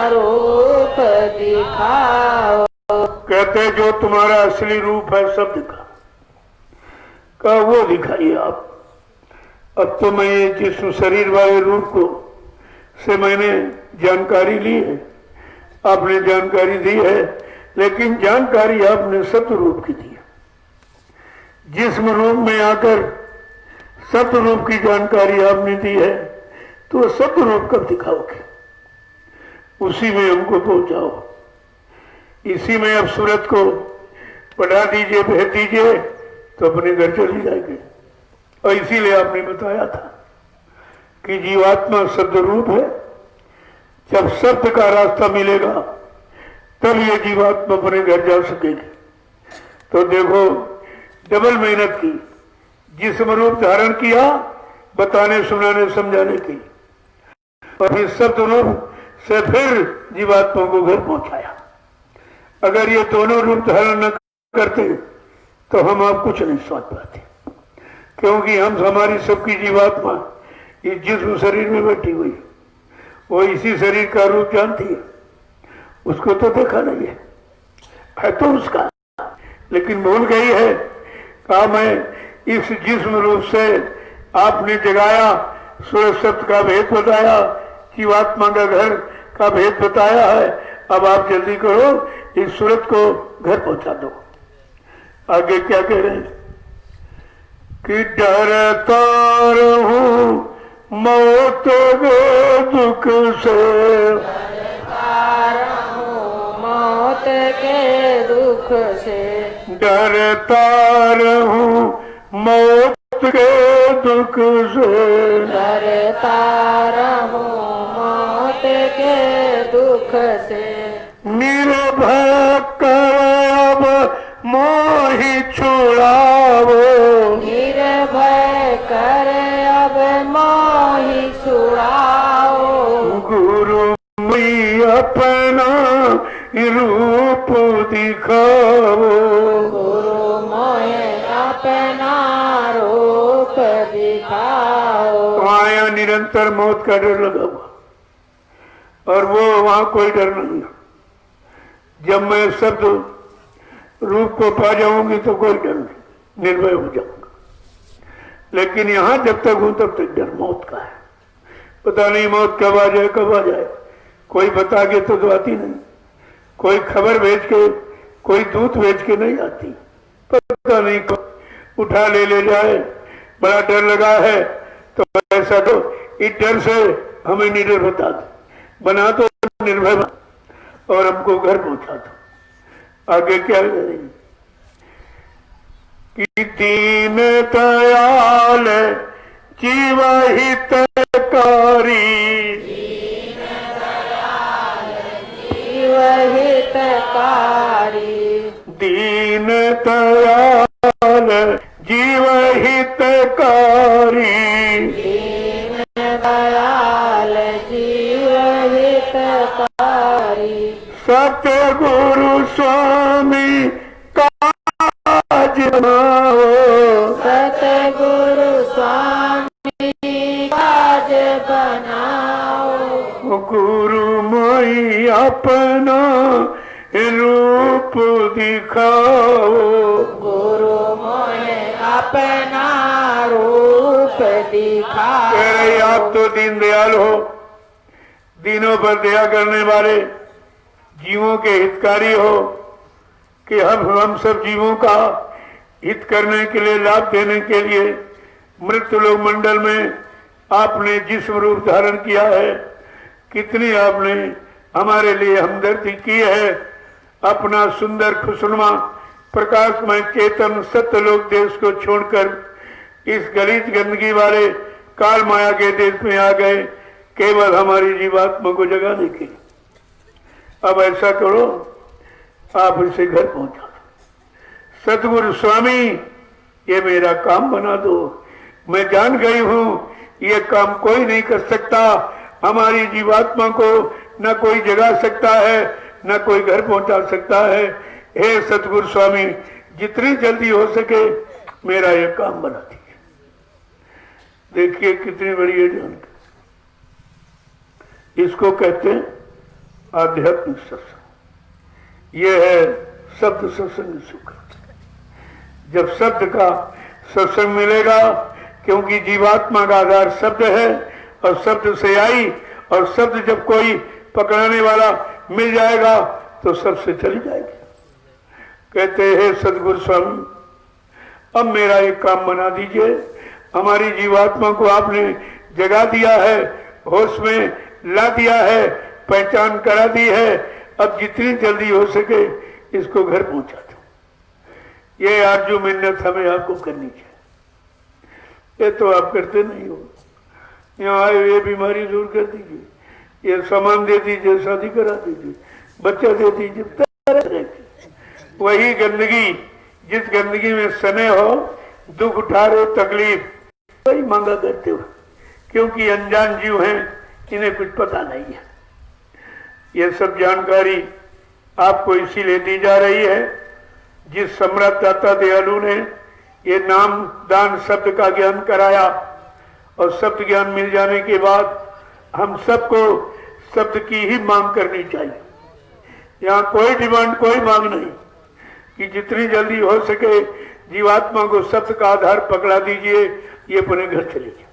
रूप दिखाओ। कहते जो तुम्हारा असली रूप है शब्द का वो दिखाइए आप। अब तो मैं ये जिस्म शरीर वाले रूप को से मैंने जानकारी ली है, आपने जानकारी दी है, लेकिन जानकारी आपने सत्य रूप की दी है। जिस्म रूप में आकर सत्य रूप की जानकारी आपने दी है, तो सत्य रूप कब दिखाओगे? उसी में हमको पहुंचाओ, इसी में अब सूरत को पढ़ा दीजिए, भेज दीजिए, तो अपने घर चली जाएंगे। और इसीलिए आपने बताया था कि जीवात्मा शब्द रूप है, जब शब्द का रास्ता मिलेगा तब ये जीवात्मा अपने घर जा सकेगी। तो देखो डबल मेहनत की, जिस्म रूप धारण किया बताने सुनाने समझाने की, और फिर शब्द रूप से फिर जीवात्मा को घर पहुंचाया। अगर ये दोनों रूप धारण न करते तो हम आप कुछ नहीं सोच पाते, क्योंकि हम हमारी सबकी जीवात्मा इस जिस्म शरीर में बैठी हुई, वो इसी शरीर का रूप जानती है, उसको तो देखा नहीं है तो उसका, लेकिन भूल गई है। कहा मैं इस जिस्म रूप से आपने जगाया, सूरत शब्द का भेद बताया, जीवात्मा का घर का भेद बताया है। अब आप जल्दी करो, इस सूरत को घर पहुंचा दो। आगे क्या कह रहे हैं कि डरता रहूं मौत के दुख से, डरता रहूं मौत के दुख से, डरता रहूं मौत के दुख से, डरता रहूं मौत के दुख से, निर्भय रूप दिखाओ। गुरु मोहे अपना रूप दिखाओ। वहां निरंतर मौत का डर लगा हुआ और वो वहां कोई डर नहीं है। जब मैं शब्द रूप को पा जाऊंगी तो कोई डर नहीं, निर्भय हो जाऊंगा। लेकिन यहां जब तक हूं तब तक डर मौत का है। पता नहीं मौत कब आ जाए कब आ जाए। कोई बता के तो आती नहीं, कोई खबर भेज के, कोई दूत भेज के नहीं आती। पता नहीं कब उठा ले जाए। बड़ा डर लगा है तो ऐसा तो इस डर से हमें निडर बता दो, बना दो निर्भय बना और हमको घर पहुंचा दो। आगे क्या करेंगे कि दीन दयाल जीवहितकारी, हितकारी। दीन दयाल जीवहितकारी, दीन दयाल जीव हितकारी। सतगुरु स्वामी काज बनाओ। सतगुरु स्वामी काज बनाओ। गुरु माई अपना रूप दिखाओ। गुरु मोहे अपना रूप दिखाओ। कह रहे आप तो दीन दयाल हो, दीनों पर दया करने वाले, जीवों के हितकारी हो कि हम सब जीवों का हित करने के लिए, लाभ देने के लिए मृत्यु लोक मंडल में आपने जिस्म रूप धारण किया है। कितनी आपने हमारे लिए हमदर्दी की है। अपना सुंदर खुशनुमा प्रकाशमय चेतन सत्यलोक देश को छोड़कर इस गलीच गंदगी वाले काल माया के देश में आ गए, केवल हमारी जीवात्मा को जगाने के लिए। अब ऐसा करो, आप इसे घर पहुंचा दो। सतगुरु स्वामी, ये मेरा काम बना दो। मैं जान गई हूं ये काम कोई नहीं कर सकता। हमारी जीवात्मा को न कोई जगा सकता है, न कोई घर पहुंचा सकता है। हे सतगुरु स्वामी, जितनी जल्दी हो सके मेरा ये काम बना दीजिए। देखिए कितनी बड़ी है जानकारी। इसको कहते हैं आध्यात्मिक सत्संग। ये है शब्द सत्संग सुख। जब शब्द का सत्संग मिलेगा, क्योंकि जीवात्मा का आधार शब्द है और शब्द से आई, और शब्द जब कोई पकड़ाने वाला मिल जाएगा तो सबसे चली जाएगी। कहते हैं सदगुरु स्वामी, अब मेरा एक काम बना दीजिए। हमारी जीवात्मा को आपने जगा दिया है, होश में ला दिया है, पहचान करा दी है। अब जितनी जल्दी हो सके इसको घर पहुंचा दो। ये आरजू मिन्नत हमें आपको करनी चाहिए। ये तो आप करते नहीं हो। यहाँ आए ये बीमारी दूर कर दीजिए, ये सामान दे दीजिए, शादी करा दीजिए, बच्चा दे दीजिए, तरह की वही गंदगी, जिस गंदगी में सने हो, दुख उठा रहे, तकलीफ, वही मांगा करते हो। क्योंकि अनजान जीव हैं, इन्हें कुछ पता नहीं है। ये सब जानकारी आपको इसीलिए दी जा रही है। जिस सम्राट दाता दयालु ने ये नाम दान शब्द का ज्ञान कराया, और शब्द ज्ञान मिल जाने के बाद हम सबको शब्द की ही मांग करनी चाहिए। यहाँ कोई डिमांड, कोई मांग नहीं कि जितनी जल्दी हो सके जीवात्मा को शब्द का आधार पकड़ा दीजिए, ये अपने घर चले जाए।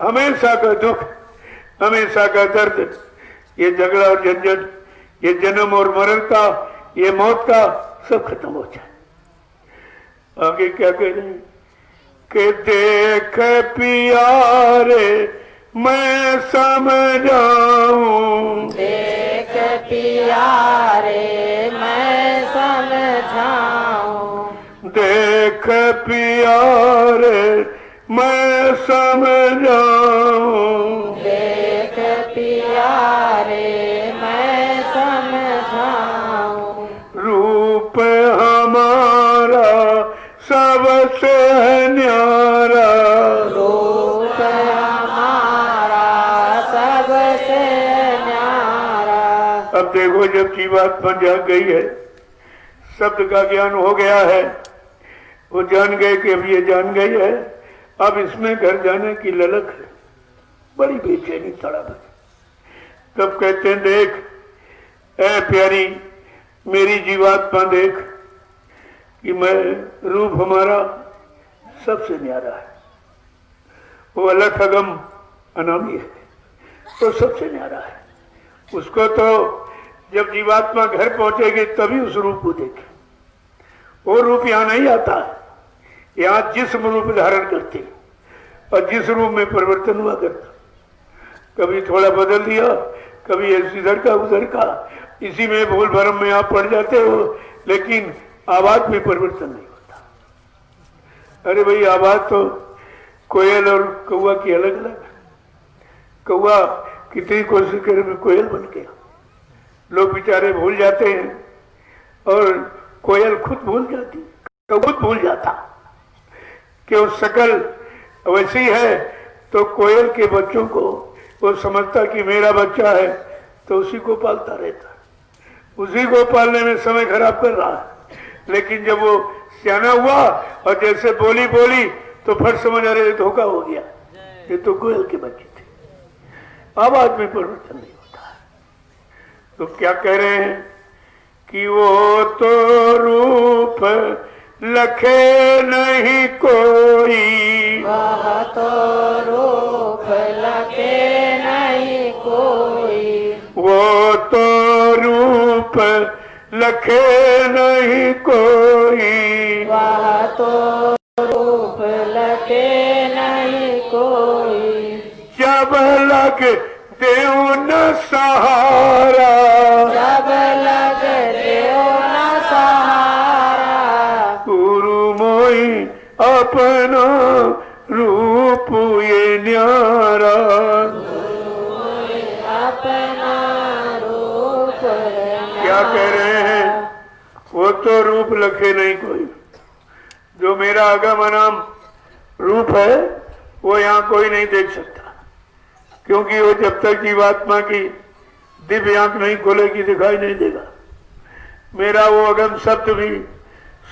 हमेशा का दुख, हमेशा का दर्द, ये झगड़ा और झंझट, ये जन्म और मरण का, ये मौत का, सब खत्म हो जाए। आगे क्या कह रहे हैं कि देख प्यारे मैं समझाऊं, देख प्यारे मैं समझाऊं, देख प्यारे मैं समझाऊं, देख प्यारे मैं समझाऊं। रूप हमारा सबसे न्यारा, रूप हमारा सबसे न्यारा। अब अब देखो, जब जीवात्मा जाग गई है, शब्द का ज्ञान हो गया है, वो जान गए कि अब ये जान गई है, अब इसमें घर जाने की ललक है, बड़ी बेचैनी तड़प है। तब कहते हैं, देख ऐ प्यारी मेरी जीवात्मा, देख कि मैं रूप हमारा सबसे न्यारा है, वो अलग अगम अनामी है, तो सबसे न्यारा है। उसको तो जब जीवात्मा घर पहुंचेगी तभी उस रूप को देखे। वो रूप यहाँ नहीं आता, यहाँ जिस्म रूप धारण करते और जिस रूप में परिवर्तन हुआ करता, कभी थोड़ा बदल दिया, कभी इधर का उधर का, इसी में भूल भरम में आप पड़ जाते हो, लेकिन आवाज में परिवर्तन नहीं होता। अरे भाई, आवाज तो कोयल और कौवा की अलग अलग। कौवा कितनी कोशिश करे में कोयल बन गया, लोग बेचारे भूल जाते हैं, और कोयल खुद भूल जाती, खुद भूल जाता कि वो शकल वैसी है, तो कोयल के बच्चों को वो समझता कि मेरा बच्चा है, तो उसी को पालता रहता, उसी को पालने में समय खराब कर रहा है। लेकिन जब वो सियाना हुआ और जैसे बोली तो फिर समझ आ रहे धोखा हो गया, ये तो कोयल के बच्चे थे। आवाज में परिवर्तन नहीं होता है। तो क्या कह रहे हैं कि वो तो रूप लखे नहीं कोई, वह तो रूप लखे नहीं कोई, वो तो रूप लखे नहीं कोई, वह तो रूप लखे नहीं कोई, जब लग देव न सहारा, जब लग देव न सहारा, गुरु मोई अपना रूप ये न्यारा, अपना रूप क्या कह रहे हैं, वो तो रूप लखे नहीं कोई। जो मेरा अगम अनाम रूप है वो यहाँ कोई नहीं देख सकता, क्योंकि वो जब तक जीवात्मा की दिव्य आंख नहीं खोलेगी दिखाई नहीं देगा। मेरा वो अगम शब्द भी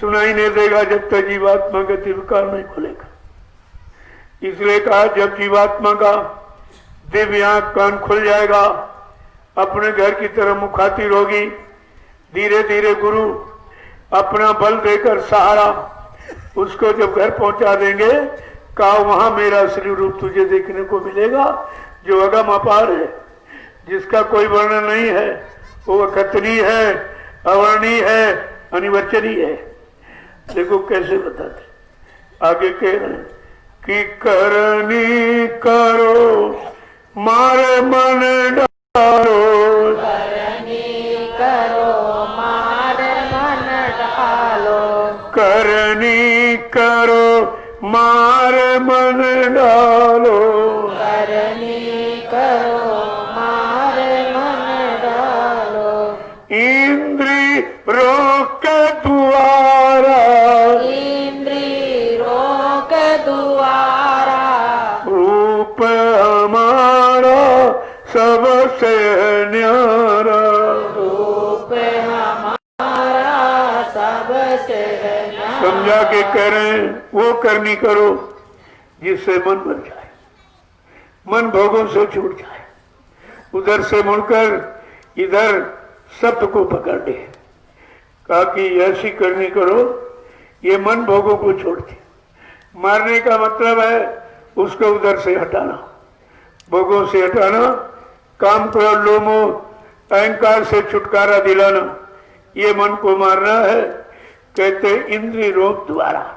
सुनाई नहीं देगा जब तक जीवात्मा का दिव्य कान नहीं खुलेगा। इसलिए कहा, जब जीवात्मा का दिव्य आंख कान खुल जाएगा, अपने घर की तरफ मुखातिर होगी, धीरे धीरे गुरु अपना बल देकर सहारा उसको जब घर पहुंचा देंगे, कहा वहां मेरा असली रूप तुझे देखने को मिलेगा, जो अगम अपार है, जिसका कोई वर्णन नहीं है, वो अकथनीय है, अवर्णीय है, अनिर्वचनीय है। देखो कैसे बताते, आगे कह रहे हैं कि करनी करो मारे मन डालो, करनी करो मार मन डालो, करनी करो मार मन डालो, करनी करो मार मन डालो, इंद्री रोक द्वारा, इंद्री रोक दुआरा, रूप हमारा सबसे न्यारा, रूप हमारा सबसे न्यारा। समझा के करें, वो करनी करो जिससे मन बन जाए, मन भोगों से छूट जाए, उधर से मुड़कर इधर शब्द को पकड़ ले। कहा कि ऐसी करनी करो ये मन भोगों को छोड़ दे। मारने का मतलब है उसको उधर से हटाना, भोगों से हटाना, काम क्रोध लोभ मोह अहंकार से छुटकारा दिलाना, ये मन को मारना है। कहते इंद्रिय रोग द्वारा।